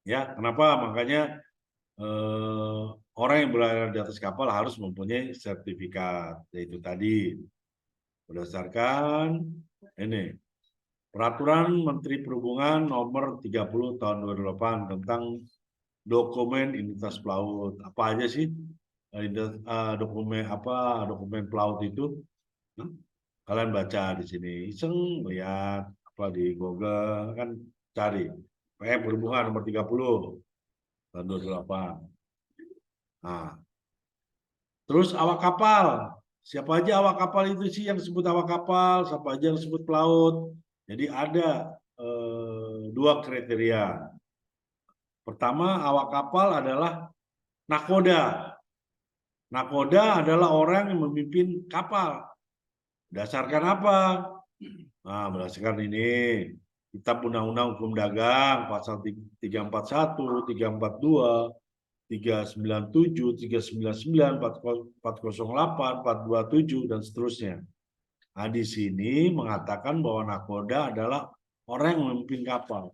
Ya, kenapa? Makanya orang yang berada di atas kapal harus mempunyai sertifikat, yaitu tadi berdasarkan ini Peraturan Menteri Perhubungan Nomor 30 Tahun 2008 tentang dokumen identitas pelaut. Apa aja sih dokumen pelaut itu? Kalian baca di sini, iseng lihat apa di Google kan cari PM Perhubungan Nomor 30 Tahun 2008. Nah, terus awak kapal. Siapa aja awak kapal itu sih yang disebut awak kapal, siapa aja yang disebut pelaut. Jadi ada 2 kriteria. Pertama, awak kapal adalah nakoda. Nakoda adalah orang yang memimpin kapal. Berdasarkan apa? Nah, berdasarkan ini. Kitab Undang-Undang Hukum Dagang, pasal 341, 342, 397, 399, 408, 427, dan seterusnya. Nah, di sini mengatakan bahwa nakoda adalah orang yang memimpin kapal.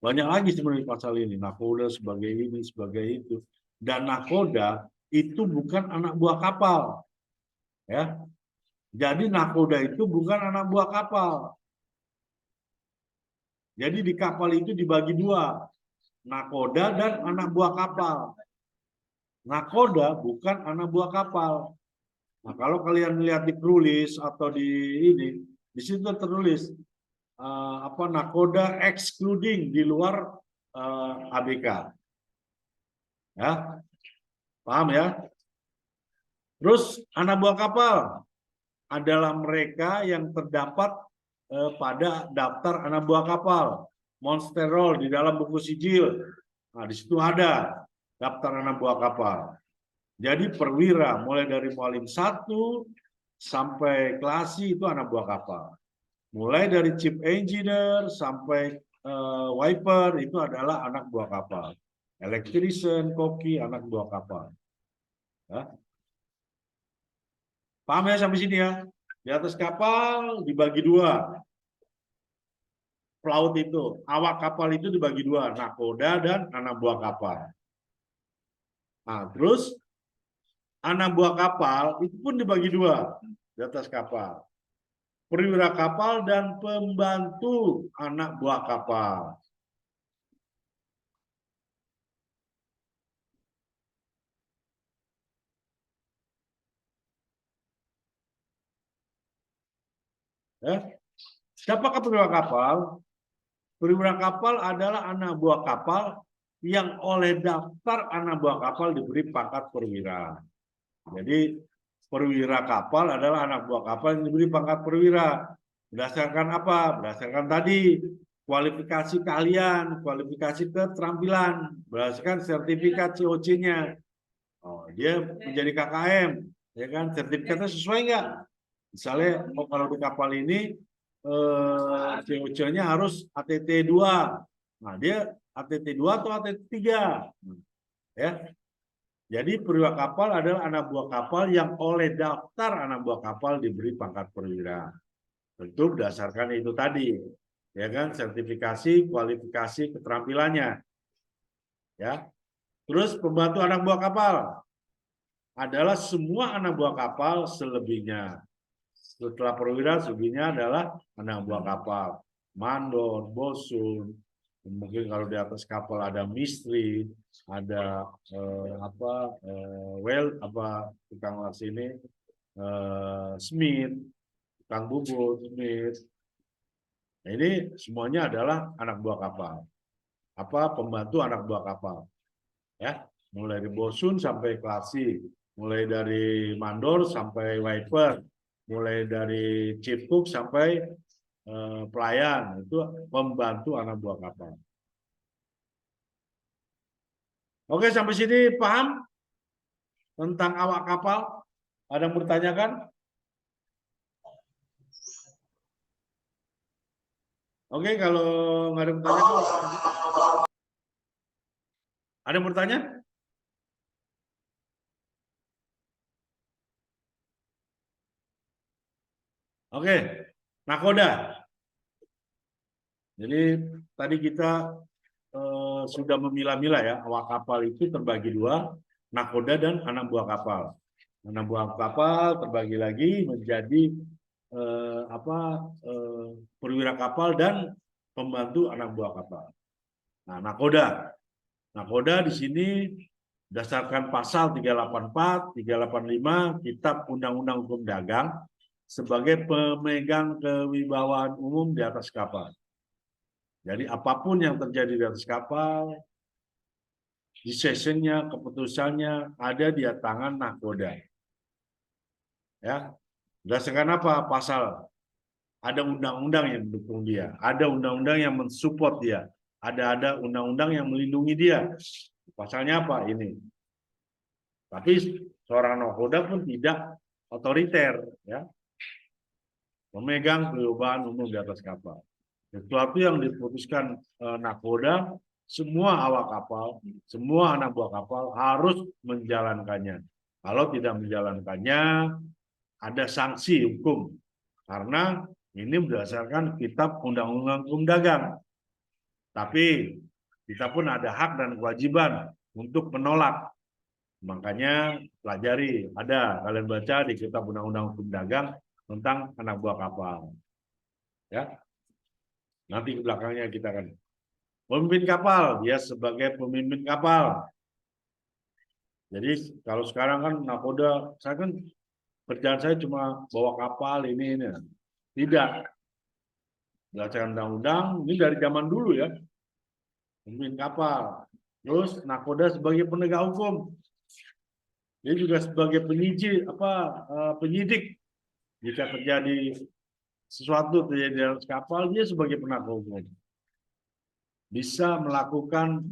Banyak lagi sebenarnya pasal ini, nakoda sebagai ini, sebagai itu. Dan nakoda itu bukan anak buah kapal. Ya. Jadi nakoda itu bukan anak buah kapal. Jadi di kapal itu dibagi 2, nakoda dan anak buah kapal. Nakoda bukan anak buah kapal. Nah, kalau kalian lihat di crew list atau di situ tertulis nakoda excluding, di luar ABK. Ya. Paham ya? Terus anak buah kapal adalah mereka yang terdapat pada daftar anak buah kapal Monsterol di dalam buku sijil. Nah, di situ ada daftar anak buah kapal. Jadi perwira mulai dari mualim 1 sampai klasi itu anak buah kapal. Mulai dari chief engineer sampai wiper itu adalah anak buah kapal. Electrician, koki, anak buah kapal. Ya. Paham ya sampai sini ya? Di atas kapal dibagi 2. Pelaut itu, awak kapal itu dibagi 2, nakoda dan anak buah kapal. Nah, terus anak buah kapal itu pun dibagi 2 di atas kapal. Perwira kapal dan pembantu anak buah kapal. Ya. Siapakah perwira kapal? Perwira kapal adalah anak buah kapal yang oleh daftar anak buah kapal diberi pangkat perwira. Jadi perwira kapal adalah anak buah kapal yang diberi pangkat perwira. Berdasarkan apa? Berdasarkan tadi kualifikasi kalian, kualifikasi keterampilan, berdasarkan sertifikat COC-nya. Oh, dia menjadi KKM, ya kan? Sertifikatnya sesuai nggak? Misalnya, oh, kalau di kapal ini COC-nya harus ATT 2. Nah, dia ATT 2 atau ATT 3. Ya. Jadi perwira kapal adalah anak buah kapal yang oleh daftar anak buah kapal diberi pangkat perwira. Tentu berdasarkan itu tadi, ya kan, sertifikasi, kualifikasi, keterampilannya. Ya. Terus pembantu anak buah kapal adalah semua anak buah kapal selebihnya. Setelah perwira, selebihnya adalah anak buah kapal. Mandor, bosun, mungkin kalau di atas kapal ada mistri, ada tukang las ini, smith, tukang bubut, smith. Nah, ini semuanya adalah anak buah kapal. Pembantu anak buah kapal. Ya, mulai dari bosun sampai klasi, mulai dari mandor sampai wiper, mulai dari chief cook sampai pelayan, itu pembantu anak buah kapal. Oke, sampai sini paham tentang awak kapal? Ada yang bertanyakan? Oke, kalau nggak ada yang bertanya, ada yang bertanya? Oke, nakoda. Jadi tadi kita sudah memilah-milah ya, awak kapal itu terbagi 2, nakoda dan anak buah kapal. Anak buah kapal terbagi lagi menjadi perwira kapal dan pembantu anak buah kapal. Nah, nakoda di sini berdasarkan pasal 384, 385 Kitab Undang-Undang Hukum Dagang sebagai pemegang kewibawaan umum di atas kapal. Jadi apapun yang terjadi di atas kapal, decision-nya, keputusannya ada di tangan nakoda. Ya, berdasarkan apa? Pasal. Ada undang-undang yang mendukung dia, ada undang-undang yang mensupport dia, ada undang-undang yang melindungi dia. Pasalnya apa? Ini. Tapi seorang nakoda pun tidak otoriter, ya, memegang kewibawaan umum di atas kapal. Sesuatu yang diputuskan nakoda, semua awak kapal, semua anak buah kapal harus menjalankannya. Kalau tidak menjalankannya, ada sanksi hukum. Karena ini berdasarkan Kitab Undang-Undang Hukum Dagang. Tapi kita pun ada hak dan kewajiban untuk menolak. Makanya pelajari, ada kalian baca di Kitab Undang-Undang Hukum Dagang tentang anak buah kapal. Ya. Nanti ke belakangnya kita akan pemimpin kapal, dia sebagai pemimpin kapal. Jadi kalau sekarang kan nakoda, saya kan kerjaan saya cuma bawa kapal ini. Tidak. Berdasarkan undang-undang, ini dari zaman dulu ya. Pemimpin kapal. Terus nakoda sebagai penegak hukum. Dia juga sebagai penyidik jika terjadi sesuatu terjadi di atas kapal, dia sebagai penegak hukum bisa melakukan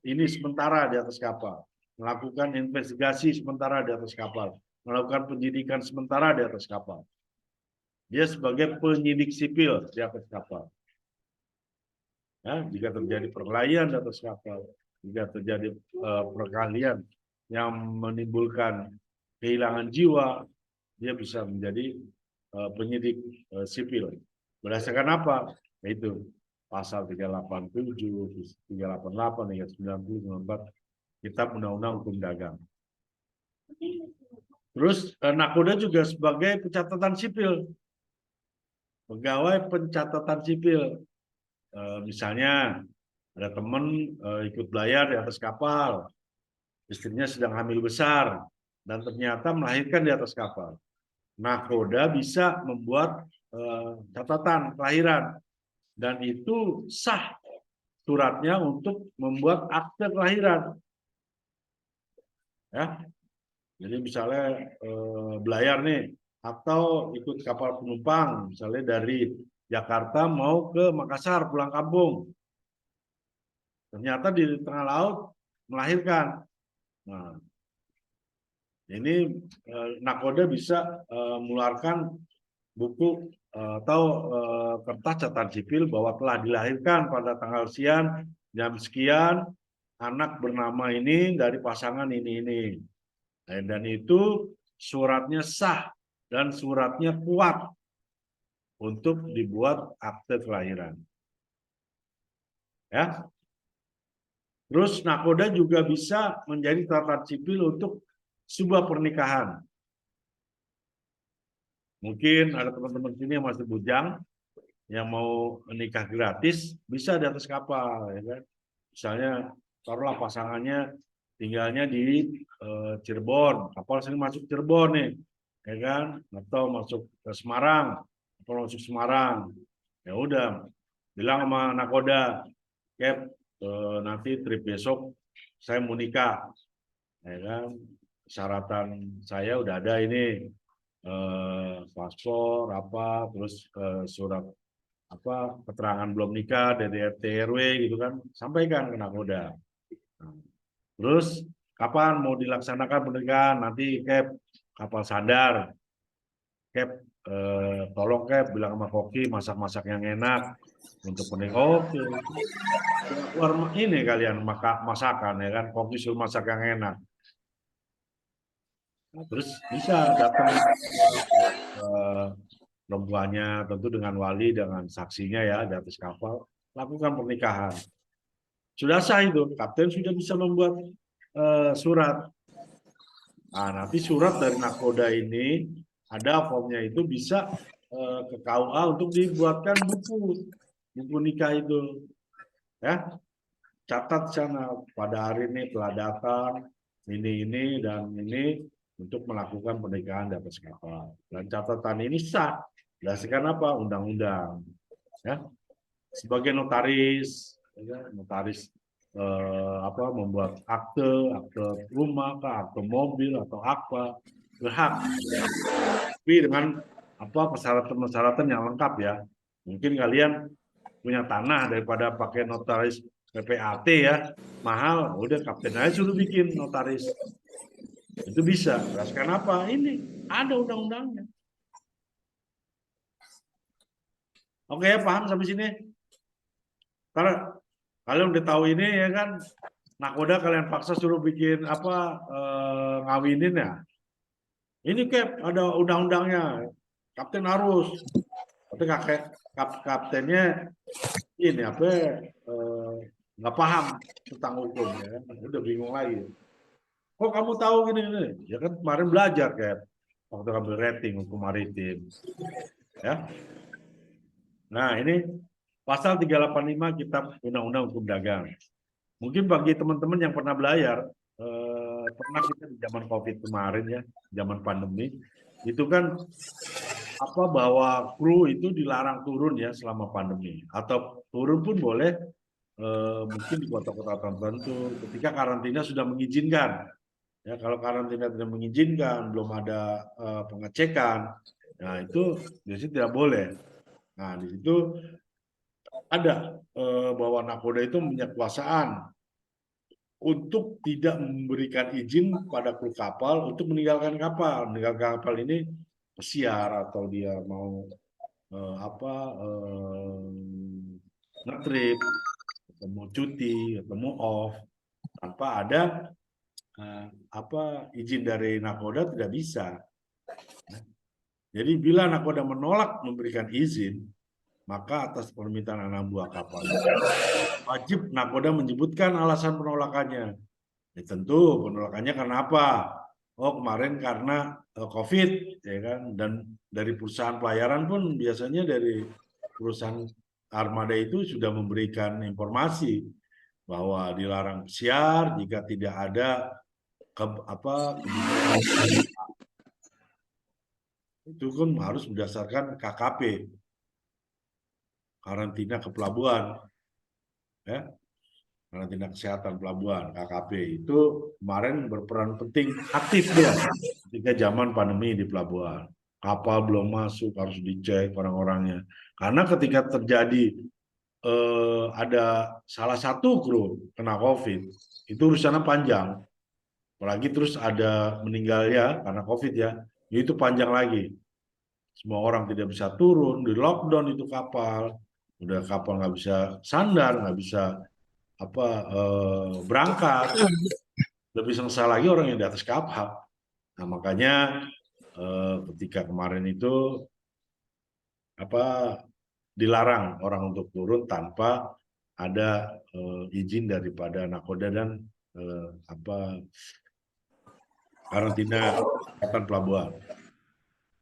ini sementara di atas kapal, melakukan investigasi sementara di atas kapal, melakukan penyidikan sementara di atas kapal. Dia sebagai penyidik sipil di atas kapal. Ya, jika terjadi perkelahian di atas kapal, jika terjadi perkelahian yang menimbulkan kehilangan jiwa, dia bisa menjadi penyidik sipil. Berdasarkan apa? Itu pasal 387, 388 hingga 90, Kitab Undang-Undang Hukum Dagang. Terus nakoda juga sebagai pencatatan sipil, pegawai pencatatan sipil. Misalnya ada teman ikut belayar di atas kapal, istrinya sedang hamil besar dan ternyata melahirkan di atas kapal. Nakoda bisa membuat catatan kelahiran dan itu sah suratnya untuk membuat akte kelahiran. Ya, jadi misalnya belayar nih atau ikut kapal penumpang, misalnya dari Jakarta mau ke Makassar pulang kampung, ternyata di tengah laut melahirkan. Nah, ini nakoda bisa mengeluarkan buku atau kertas catatan sipil bahwa telah dilahirkan pada tanggal sekian, jam sekian, anak bernama ini dari pasangan ini. Dan itu suratnya sah dan suratnya kuat untuk dibuat akte kelahiran. Ya. Terus nakoda juga bisa menjadi catatan sipil untuk sebuah pernikahan. Mungkin ada teman-teman sini yang masih bujang, yang mau nikah gratis, bisa di atas kapal. Ya kan? Misalnya, taruhlah pasangannya tinggalnya di Cirebon, kapal sering masuk Cirebon nih, ya kan? Atau masuk ke Semarang, atau masuk Semarang. Ya udah, bilang sama nakoda, Cap, nanti trip besok saya mau nikah, ya kan? Persyaratan saya udah ada ini, paspor apa, terus surat apa keterangan belum nikah dari RT RW gitu kan, sampaikan ke nakoda. Nah, terus kapan mau dilaksanakan pernikahan? Nanti Cap kapal sadar, Cap tolong Cap bilang sama Koki masak-masak yang enak untuk pernikahan. Oke. Keluar ini kalian masakan ya kan, Koki suruh masak yang enak. Nah, terus bisa datang perempuannya tentu dengan wali, dengan saksinya ya di atas kapal, lakukan pernikahan. Sudah sah itu, kapten sudah bisa membuat surat. Nah, nanti surat dari nakoda ini ada formnya itu bisa ke KUA untuk dibuatkan buku nikah itu. Ya, catat sana pada hari ini telah datang ini dan ini untuk melakukan pernikahan di atas kapal. Dan catatan ini sah berdasarkan apa? Undang-undang. Ya, sebagai notaris, ya, notaris membuat akte rumah, akte mobil atau apa berhak, tapi dengan persyaratan-persyaratan yang lengkap ya. Mungkin kalian punya tanah daripada pakai notaris PPAT ya mahal, udah kapten aja suruh bikin notaris. Itu bisa. Berdasarkan apa? Ini ada undang-undangnya. Oke ya, paham sampai sini? Karena kalian udah tahu ini ya kan, nakoda kalian paksa suruh bikin ngawinin ya. Ini Cap ada undang-undangnya, kapten harus. Tapi kaptennya ini nggak paham tentang hukum ya, udah bingung lagi. Kok kamu tahu gini? Ya kan kemarin belajar Cap, waktu ambil rating hukum maritim. Ya. Nah ini pasal 385 Kitab Undang-Undang Hukum Dagang. Mungkin bagi teman-teman yang pernah belayar, pernah kita di zaman COVID kemarin ya, zaman pandemi, itu kan bahwa kru itu dilarang turun ya selama pandemi, atau turun pun boleh mungkin di kota-kota tertentu ketika karantina sudah mengizinkan. Ya, kalau karantina tidak mengizinkan, belum ada pengecekan, nah itu biasanya tidak boleh. Nah, di situ ada bahwa nakoda itu punya kekuasaan untuk tidak memberikan izin pada kru kapal untuk meninggalkan kapal. Meninggalkan kapal ini pesiar atau dia mau apa ngetrip, ketemu cuti, ketemu off tanpa ada apa izin dari nakoda tidak bisa. Jadi bila nakoda menolak memberikan izin, maka atas permintaan anak buah kapal wajib nakoda menyebutkan alasan penolakannya. Ya, tentu penolakannya karena apa? Oh, kemarin karena COVID, ya kan? Dan dari perusahaan pelayaran pun biasanya dari perusahaan armada itu sudah memberikan informasi bahwa dilarang pesiar jika tidak ada kebutuhan. Itu kan harus berdasarkan KKP, karantina ke pelabuhan, ya. Karantina kesehatan pelabuhan, KKP itu kemarin berperan penting, aktif dia ketika zaman pandemi di pelabuhan. Kapal belum masuk, harus dicek orang-orangnya. Karena ketika terjadi ada salah satu kru kena COVID, itu urusannya panjang. Apalagi terus ada meninggal ya karena COVID ya, itu panjang lagi. Semua orang tidak bisa turun, di lockdown itu kapal. Udah kapal nggak bisa sandar, nggak bisa apa berangkat. Lebih sengsal lagi orang yang di atas kapal. Nah, makanya ketika kemarin itu apa dilarang orang untuk turun tanpa ada izin daripada nakoda dan apa karantina kesehatan pelabuhan.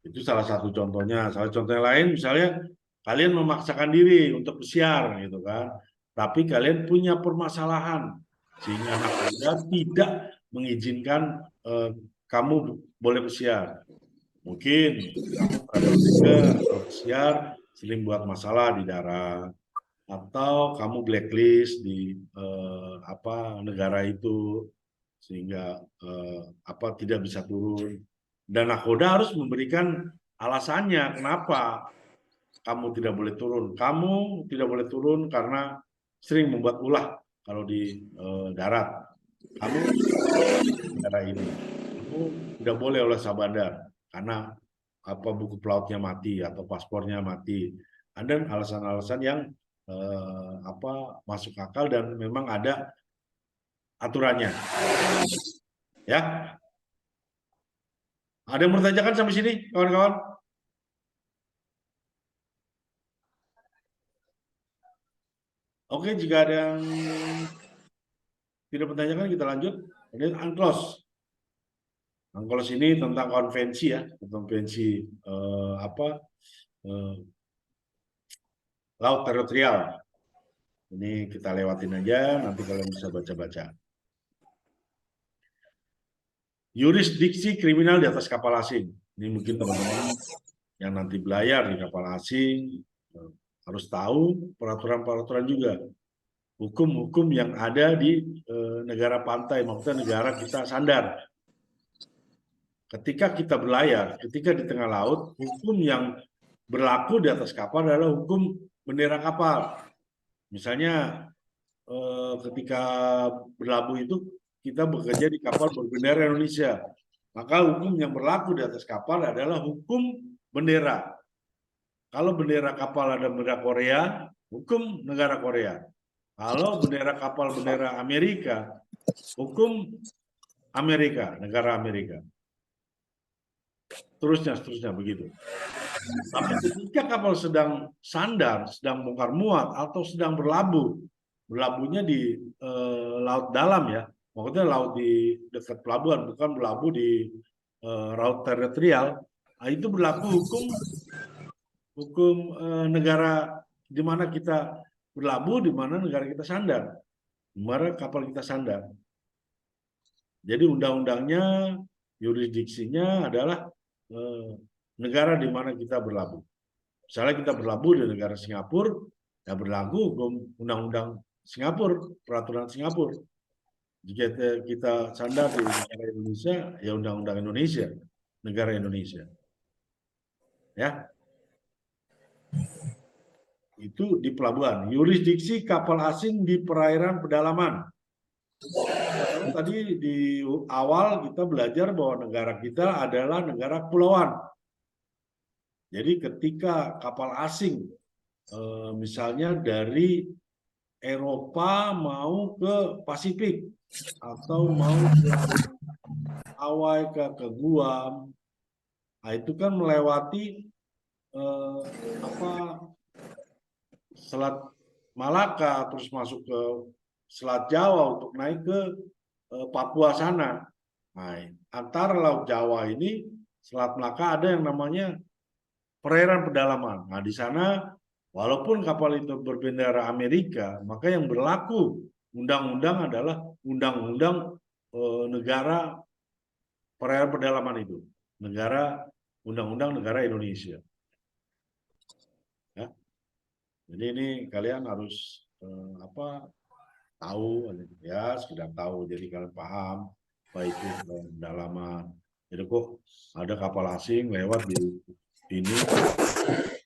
Itu salah satu contohnya. Salah contoh yang lain misalnya kalian memaksakan diri untuk pesiar gitu kan. Tapi kalian punya permasalahan sehingga nakoda tidak mengizinkan kamu boleh pesiar. Mungkin kamu troublemaker atau pesiar sering buat masalah di darat atau kamu blacklist di apa negara itu sehingga apa tidak bisa turun dan nakoda harus memberikan alasannya kenapa kamu tidak boleh turun. Kamu tidak boleh turun karena sering membuat ulah kalau di darat. Kamu di daerah ini. Kamu tidak boleh oleh sabandar karena apa buku pelautnya mati atau paspornya mati. Ada alasan-alasan yang apa masuk akal dan memang ada aturannya. Ya, ada yang bertanyakan sampai sini, kawan-kawan? Oke, jika ada yang tidak bertanyakan, kita lanjut. Ini UNCLOS. UNCLOS ini tentang konvensi ya, konvensi apa laut teritorial. Ini kita lewatin aja, nanti kalian bisa baca-baca. Yurisdiksi kriminal di atas kapal asing. Ini mungkin teman-teman yang nanti belayar di kapal asing harus tahu peraturan-peraturan juga. Hukum-hukum yang ada di negara pantai, maksudnya negara kita sandar. Ketika kita berlayar, ketika di tengah laut, hukum yang berlaku di atas kapal adalah hukum bendera kapal. Misalnya ketika berlabuh itu kita bekerja di kapal berbendera Indonesia. Maka hukum yang berlaku di atas kapal adalah hukum bendera. Kalau bendera kapal ada bendera Korea, hukum negara Korea. Kalau bendera kapal bendera Amerika, hukum Amerika, negara Amerika. Seterusnya begitu. Tapi ketika kapal sedang sandar, sedang bongkar muat, atau sedang berlabuh, berlabuhnya di laut dalam ya, maksudnya laut di dekat pelabuhan, bukan berlabuh di laut teritorial, nah, itu berlaku hukum negara di mana kita berlabuh, di mana negara kita sandar, di mana kapal kita sandar. Jadi undang-undangnya, yurisdiksinya adalah negara di mana kita berlabuh. Misalnya kita berlabuh di negara Singapura, ya berlaku hukum undang-undang Singapura, peraturan Singapura. Jika kita sandar di negara Indonesia, ya undang-undang Indonesia, negara Indonesia. Ya, itu di pelabuhan. Yurisdiksi kapal asing di perairan pedalaman. Karena tadi di awal kita belajar bahwa negara kita adalah negara kepulauan. Jadi ketika kapal asing, misalnya dari Eropa mau ke Pasifik atau mau ke Hawaii, ke Guam, nah itu kan melewati Selat Malaka, terus masuk ke Selat Jawa untuk naik ke Papua sana. Nah, antara Laut Jawa ini, Selat Malaka ada yang namanya perairan pedalaman. Nah, di sana walaupun kapal itu berbendera Amerika, maka yang berlaku undang-undang adalah undang-undang negara perairan pedalaman itu, undang-undang negara Indonesia. Ya. Jadi ini kalian harus tahu ya, sudah tahu, jadi kalian paham baik itu pedalaman. Jadi kok ada kapal asing lewat di ini,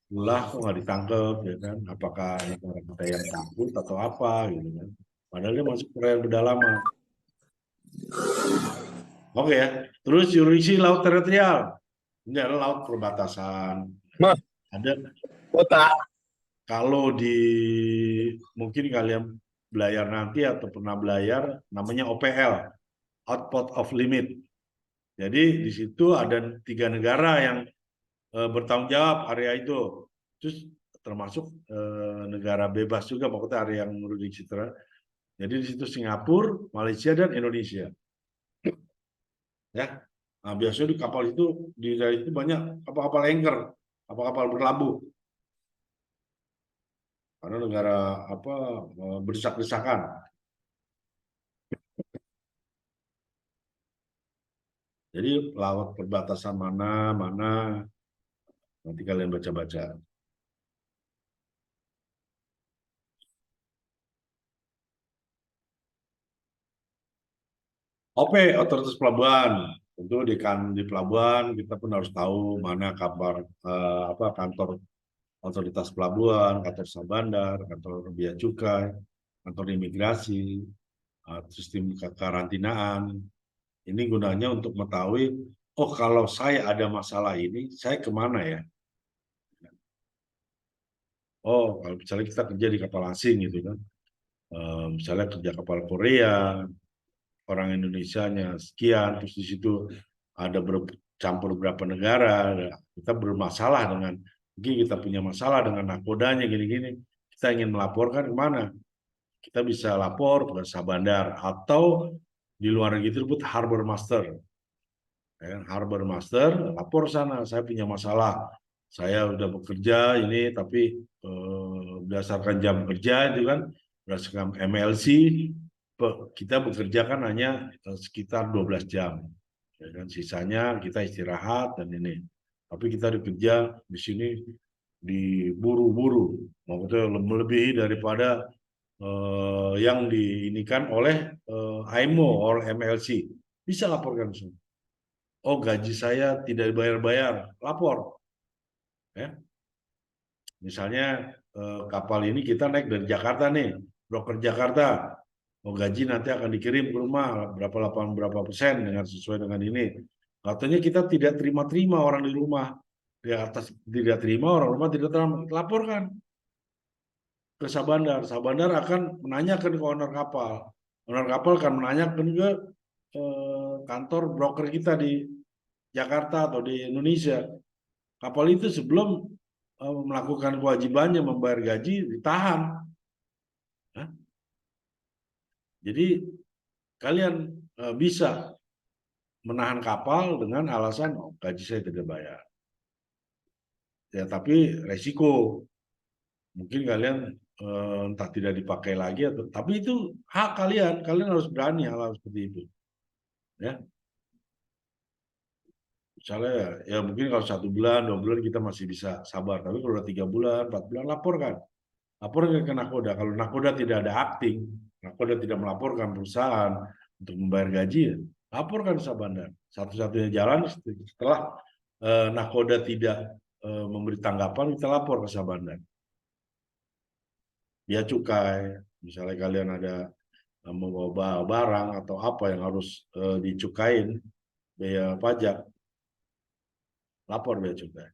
kok nggak ditangkap, ya kan? Apakah negara kita yang takut atau apa gitu kan? Padahal dia masuk perairan pedalaman. Oke ya. Terus yurisdiksi laut teritorial. Ini adalah laut perbatasan. Mas, Ada kota. kalau di mungkin kalian belayar nanti atau pernah belayar namanya OPL, Outport of Limit. Jadi di situ ada 3 negara yang bertanggung jawab area itu. Terus termasuk negara bebas juga, maksudnya area yang yurisdiksi. Jadi di situ Singapura, Malaysia dan Indonesia. Ya. Nah, biasanya di kapal itu di daerah itu banyak kapal-kapal anchor, kapal-kapal berlabuh. Karena negara berdesak-desakan. Jadi laut perbatasan mana nanti kalian baca-baca. Otoritas pelabuhan. Tentu di pelabuhan kita pun harus tahu mana kantor otoritas pelabuhan, kantor sah bandar, kantor bea cukai, kantor imigrasi, sistem kekarantinaan. Ini gunanya untuk mengetahui, oh kalau saya ada masalah ini, saya kemana ya? Oh, kalau misalnya kita kerja di kapal asing gitu kan, misalnya kerja kapal Korea, orang Indonesianya sekian, terus di situ ada bercampur beberapa negara, kita bermasalah mungkin kita punya masalah dengan nakodanya gini-gini, kita ingin melaporkan kemana? Kita bisa lapor ke sah bandar atau di luar negeri disebut harbor master. Harbor master, lapor sana, saya punya masalah, saya udah bekerja ini, tapi berdasarkan jam kerja itu kan, berdasarkan MLC, kita bekerja kan hanya sekitar 12 jam. Ya kan? Sisanya kita istirahat dan ini. Tapi kita bekerja di sini diburu-buru, maksudnya melebihi daripada yang diinikan oleh IMO oleh MLC. Bisa laporkan semua. Oh, gaji saya tidak dibayar-bayar, lapor. Ya. Misalnya kapal ini kita naik dari Jakarta nih, broker Jakarta. Oh, gaji nanti akan dikirim ke rumah berapa persen dengan sesuai dengan ini. Katanya kita tidak terima orang di rumah. Di atas tidak terima, orang rumah tidak terima. Laporkan ke sah bandar. Sah bandar akan menanyakan ke owner kapal. Owner kapal akan menanyakan ke kantor broker kita di Jakarta atau di Indonesia. Kapal itu sebelum melakukan kewajibannya membayar gaji ditahan. Hah? Jadi kalian bisa menahan kapal dengan alasan gaji saya tidak bayar. Ya, tapi resiko mungkin kalian entah tidak dipakai lagi atau, tapi itu hak kalian harus berani hal seperti itu. Ya. Misalnya ya mungkin kalau 1 bulan, 2 bulan kita masih bisa sabar, tapi kalau udah 3 bulan, 4 bulan laporkan. Laporkan ke nakoda. Kalau nakoda tidak ada acting, nakoda tidak melaporkan perusahaan, untuk membayar gaji, ya, laporkan ke bandar. Satu-satunya jalan setelah nakoda tidak memberi tanggapan, kita lapor ke bandar. Dia cukai, misalnya kalian ada membawa barang atau apa yang harus dicukain, biaya pajak, lapor bea cukai.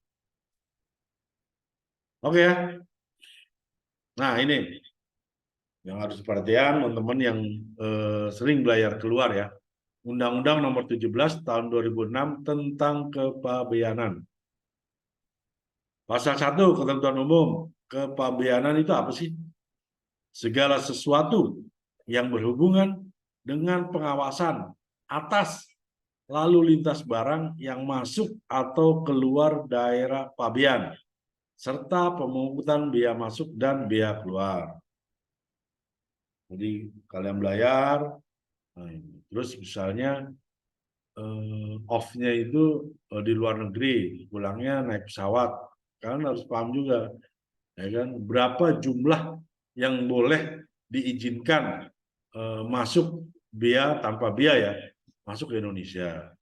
Oke ya. Nah ini yang harus perhatian teman-teman yang sering belayar keluar ya. Undang-Undang Nomor 17 Tahun 2006 tentang kepabeanan. Pasal 1 ketentuan umum. Kepabeanan itu apa sih? Segala sesuatu yang berhubungan dengan pengawasan atas lalu lintas barang yang masuk atau keluar daerah pabean, serta pemungutan biaya masuk dan biaya keluar. Jadi kalian belayar, terus misalnya off-nya itu di luar negeri, pulangnya naik pesawat, kalian harus paham juga, ya kan, berapa jumlah yang boleh diizinkan masuk biaya tanpa biaya masuk ke Indonesia.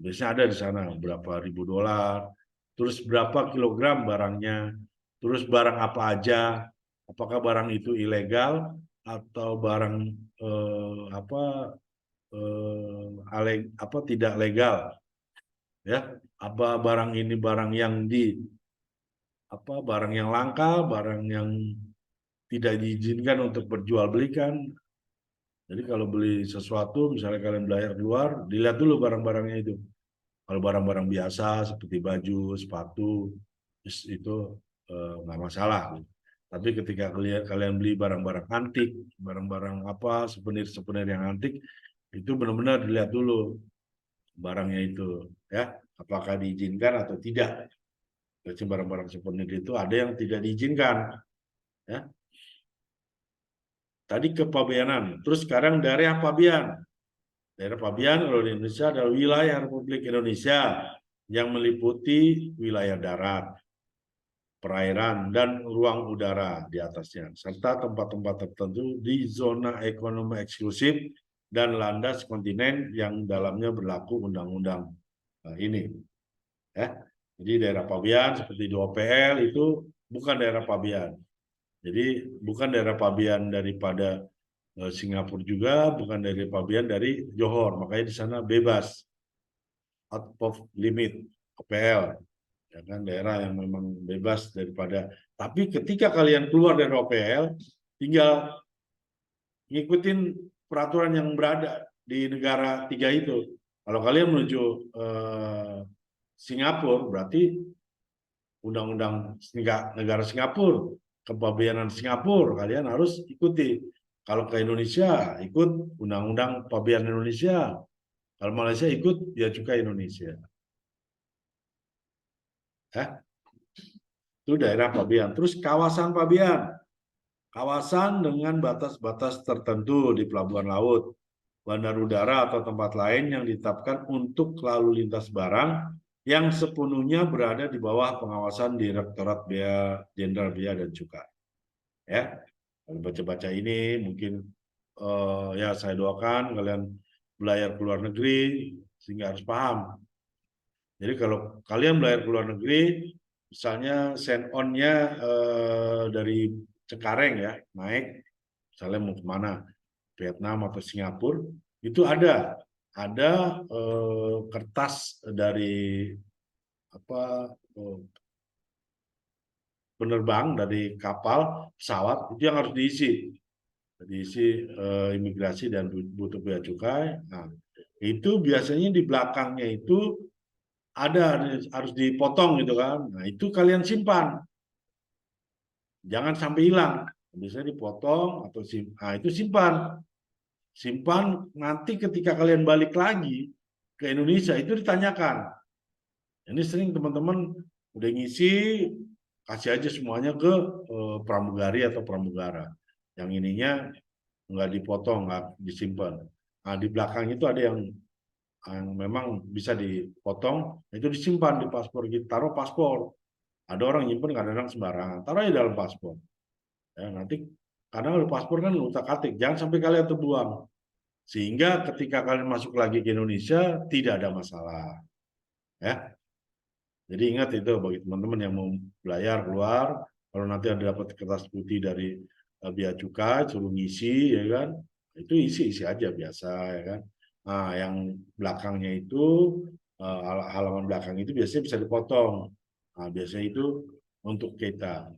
Biasanya ada di sana berapa ribu dolar, terus berapa kilogram barangnya, terus barang apa aja, apakah barang itu ilegal atau barang tidak legal, ya, apa barang ini barang yang barang yang langka, barang yang tidak diizinkan untuk berjualbelikan. Jadi kalau beli sesuatu, misalnya kalian belayar keluar, dilihat dulu barang-barangnya itu. Kalau barang-barang biasa seperti baju, sepatu, itu nggak masalah. Tapi ketika kalian beli barang-barang antik, barang-barang souvenir yang antik, itu benar-benar dilihat dulu barangnya itu, ya, apakah diizinkan atau tidak. Jadi barang-barang souvenir itu ada yang tidak diizinkan, ya. Tadi kepabeanan, terus sekarang daerah pabean. Daerah pabean kalau di Indonesia adalah wilayah Republik Indonesia yang meliputi wilayah darat, perairan, dan ruang udara di atasnya, serta tempat-tempat tertentu di zona ekonomi eksklusif dan landas kontinen yang dalamnya berlaku undang-undang ini. Ya. Jadi daerah pabean seperti di OPL itu bukan daerah pabean. Jadi bukan daerah pabean daripada Singapura juga, bukan dari pabean dari Johor. Makanya di sana bebas, out of limit, OPL. Ya kan, daerah yang memang bebas daripada. Tapi ketika kalian keluar dari OPL, tinggal ngikutin peraturan yang berada di negara 3 itu. Kalau kalian menuju Singapura, berarti undang-undang negara Singapura, kepabeanan Singapura, kalian harus ikuti. Kalau ke Indonesia, ikut undang-undang pabean Indonesia. Kalau Malaysia ikut biaya cukai Indonesia. Itu daerah pabean. Terus kawasan pabean. Kawasan dengan batas-batas tertentu di pelabuhan laut, bandar udara atau tempat lain yang ditetapkan untuk lalu lintas barang yang sepenuhnya berada di bawah pengawasan Direktorat Jenderal Bea dan Cukai. Ya, kalau baca-baca ini mungkin ya saya doakan kalian belayar ke luar negeri sehingga harus paham. Jadi kalau kalian belayar ke luar negeri, misalnya send on-nya dari Cengkareng ya, naik, misalnya mau kemana, Vietnam atau Singapura, itu ada kertas dari penerbang dari kapal, pesawat, itu yang harus diisi imigrasi dan butuh bea cukai. Nah, itu biasanya di belakangnya itu harus dipotong gitu kan. Nah, itu kalian simpan. Jangan sampai hilang. Bisa dipotong atau itu simpan. Simpan, nanti ketika kalian balik lagi ke Indonesia itu ditanyakan. Ini sering teman-teman udah ngisi, kasih aja semuanya ke pramugari atau pramugara. Yang ininya nggak dipotong, nggak disimpan. Nah, di belakang itu ada yang memang bisa dipotong, itu disimpan di paspor. Kita taruh paspor. Ada orang nyimpen kadang-kadang sembarangan, taruh aja dalam paspor. Ya, nanti karena kalau paspor kan utak-atik, jangan sampai kalian terbuang. Sehingga ketika kalian masuk lagi ke Indonesia tidak ada masalah, ya. Jadi ingat itu bagi teman-teman yang mau belayar keluar, kalau nanti ada dapat kertas putih dari bea cukai, suruh ngisi, ya kan? Itu isi-isi aja biasa, ya kan? Nah, yang belakangnya itu halaman belakang itu biasanya bisa dipotong. Nah, biasanya itu untuk kita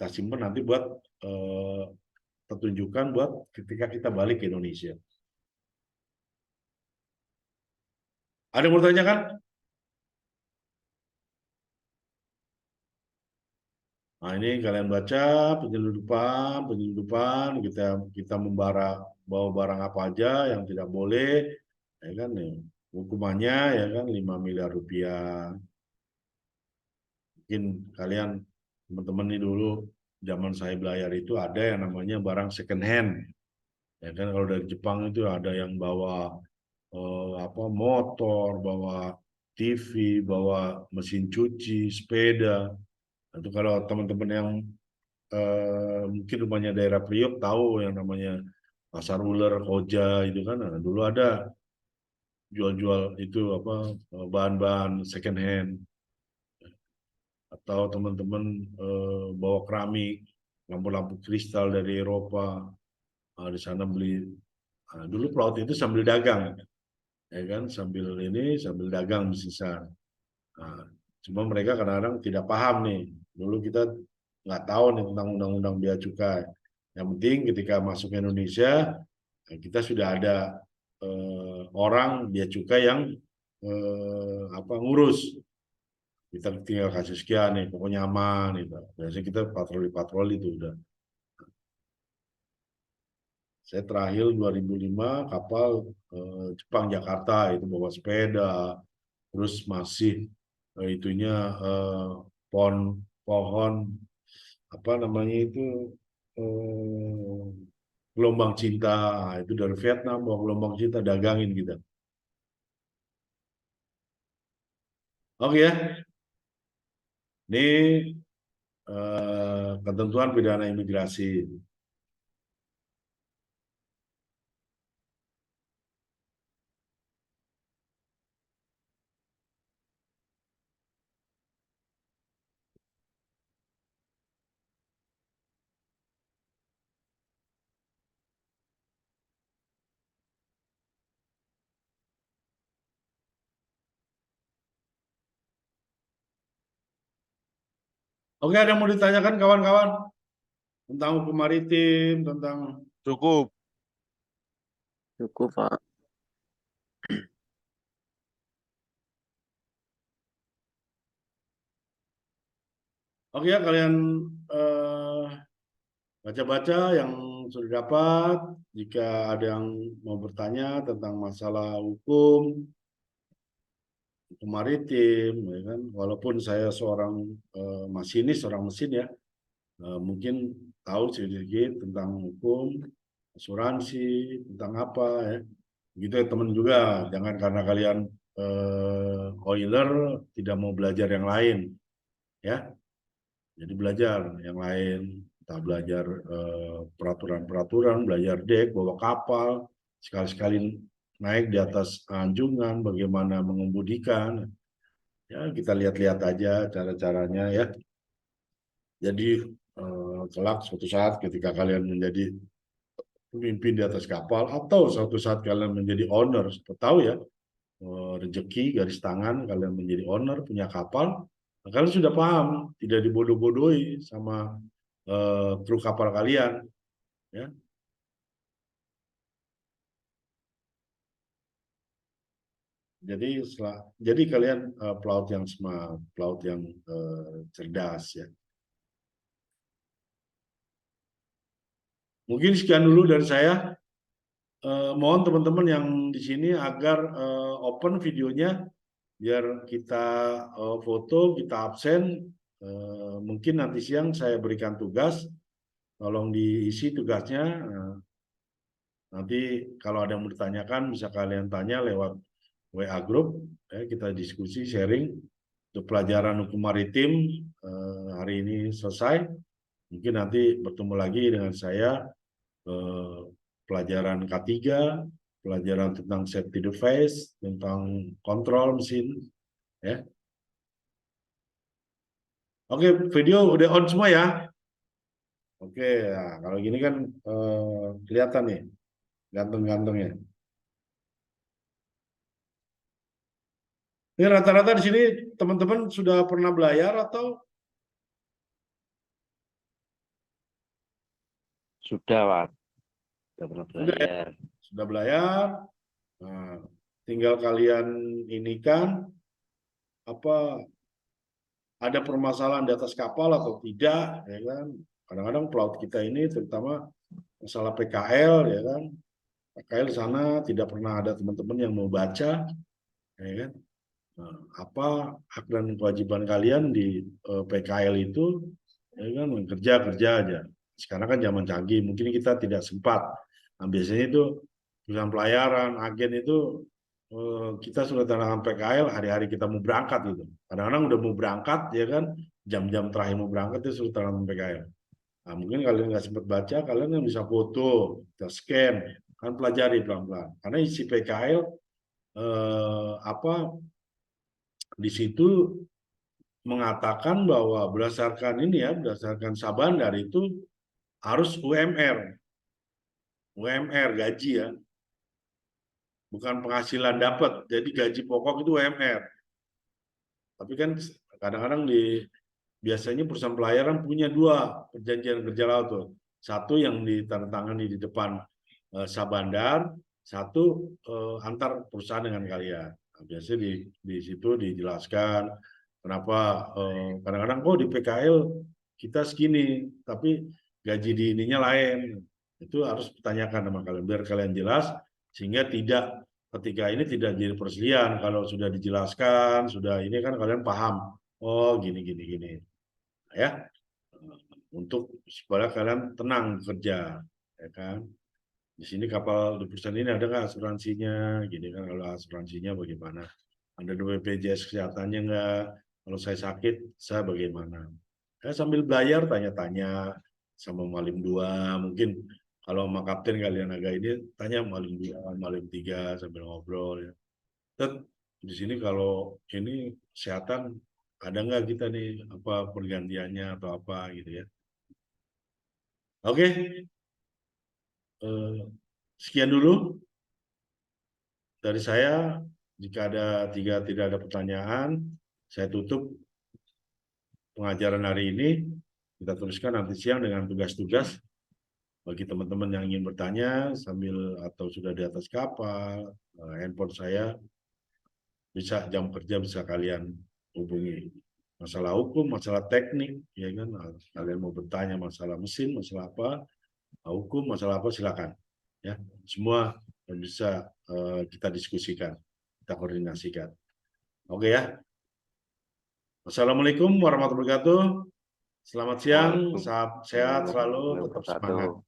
simpan nanti buat pertunjukan buat ketika kita balik ke Indonesia. Ada yang mau tanya kan? Nah, ini kalian baca penyelundupan, kita kita bawa barang apa aja yang tidak boleh, ya kan? Ya. Hukumannya ya kan 5 miliar rupiah. Mungkin kalian teman-teman ini dulu zaman saya belayar itu ada yang namanya barang second hand. Ya kan kalau dari Jepang itu ada yang bawa apa motor, bawa TV, bawa mesin cuci, sepeda. Itu kalau teman-teman yang mungkin rumahnya daerah Priok tahu yang namanya Pasar Uler, Koja itu kan. Nah, dulu ada jual-jual itu apa bahan-bahan second hand atau teman-teman bawa keramik, lampu-lampu kristal dari Eropa. Di sana beli. Nah, dulu pelaut itu sambil dagang, ya kan sambil dagang sisa. Nah, cuma mereka kadang-kadang tidak paham nih. Dulu kita nggak tahu nih tentang undang-undang bea cukai. Yang penting ketika masuk ke Indonesia, kita sudah ada orang bea cukai yang apa ngurus. Kita tinggal kasih sekian nih, pokoknya aman gitu. Biasanya kita patroli-patroli itu udah. Saya terakhir 2005 kapal Jepang Jakarta itu bawa sepeda, terus masih itunya pohon pohon apa namanya itu eh, gelombang cinta. Nah, itu dari Vietnam bawa gelombang cinta dagangin kita. Oke ya, ini ketentuan pidana imigrasi. Oke, ada yang mau ditanyakan kawan-kawan tentang hukum maritim, tentang Cukup. Cukup, Pak. oke ya kalian eh, baca-baca yang sudah dapat. Jika ada yang mau bertanya tentang masalah hukum maritim, ya kan? Walaupun saya seorang masinis, seorang mesin ya, mungkin tahu sedikit tentang hukum, asuransi, tentang apa ya. Gitu ya teman juga, jangan karena kalian oiler tidak mau belajar yang lain, ya. Jadi belajar yang lain, kita belajar peraturan-peraturan, belajar dek, bawa kapal, sekali-sekali naik di atas anjungan, bagaimana mengemudikan. Ya, kita lihat-lihat aja cara-caranya ya. Jadi kelak suatu saat ketika kalian menjadi pemimpin di atas kapal atau suatu saat kalian menjadi owner, siapa tahu ya rezeki garis tangan kalian menjadi owner punya kapal, kalian sudah paham tidak dibodoh-bodohi sama kru kapal kalian, ya. Jadi kalian pelaut yang smart, pelaut yang cerdas ya. Mungkin sekian dulu dari saya. Mohon teman-teman yang di sini agar open videonya biar kita foto, kita absen. Mungkin nanti siang saya berikan tugas, tolong diisi tugasnya. Nanti kalau ada yang bertanyakan bisa kalian tanya lewat WA group, ya, kita diskusi, sharing. Untuk pelajaran hukum maritim hari ini selesai. Mungkin nanti bertemu lagi dengan saya pelajaran K3 pelajaran tentang safety device, tentang kontrol mesin, ya. Oke, video udah on semua ya. Oke, nah, kalau gini kan kelihatan nih ganteng-gantengnya. Ini rata-rata di sini teman-teman sudah pernah belayar atau Sudah, Pak. Sudah pernah sudah ya? belajar. Sudah belayar? Nah, tinggal kalian ini kan apa ada permasalahan di atas kapal atau tidak, ya kan? Kadang-kadang pelaut kita ini terutama masalah PKL, ya kan? PKL sana tidak pernah ada teman-teman yang mau baca, ya kan? Nah, apa hak dan kewajiban kalian di PKL itu, ya kan? Kerja kerja aja. Sekarang kan zaman canggih, mungkin kita tidak sempat. Nah, biasanya itu perusahaan pelayaran, agen itu kita sudah tanda tangan PKL hari-hari kita mau berangkat gitu. Kadang-kadang udah mau berangkat, ya kan? Jam-jam terakhir mau berangkat itu sudah tanda tangan PKL. Nah, mungkin kalian nggak sempat baca, kalian yang bisa foto, bisa scan, kan pelajari pelan-pelan. Karena isi PKL apa di situ mengatakan bahwa berdasarkan ini ya, berdasarkan Sabandar itu harus UMR, UMR gaji ya, bukan penghasilan dapat. Jadi gaji pokok itu UMR. Tapi kan kadang-kadang biasanya perusahaan pelayaran punya dua perjanjian kerja laut tuh. Satu yang ditandatangani di depan Sabandar, satu antar perusahaan dengan kalian. Nah, biasanya di situ dijelaskan kenapa kadang-kadang kok di PKL kita segini, tapi gaji di ininya lain. Itu harus ditanyakan sama kalian biar kalian jelas sehingga tidak ketika ini tidak jadi perselisihan. Kalau sudah dijelaskan, sudah ini kan kalian paham. Oh gini gini gini, ya. Untuk supaya kalian tenang kerja, ya kan. Di sini kapal di perusahaan ini ada nggak asuransinya, gini kan kalau asuransinya bagaimana? Ada BPJS kesehatannya nggak? Kalau saya sakit, saya bagaimana? Saya sambil belajar tanya-tanya sama Malim 2, mungkin kalau sama kapten kalian agak ini tanya Malim 2, Malim 3 sambil ngobrol ya. Tet, di sini kalau ini kesehatan ada nggak kita nih apa pergantiannya atau apa gitu ya. Oke, sekian dulu dari saya. Jika tidak ada pertanyaan, saya tutup pengajaran hari ini. Kita teruskan nanti siang dengan tugas-tugas bagi teman-teman yang ingin bertanya sambil atau sudah di atas kapal, handphone saya bisa jam kerja bisa kalian hubungi. Masalah hukum, masalah teknik, ya kan? Kalian mau bertanya masalah mesin, masalah apa, hukum, masalah apa silakan. Ya, semua bisa kita diskusikan, kita koordinasikan. Oke ya. Wassalamualaikum warahmatullahi wabarakatuh. Selamat siang, sehat selalu, tetap semangat.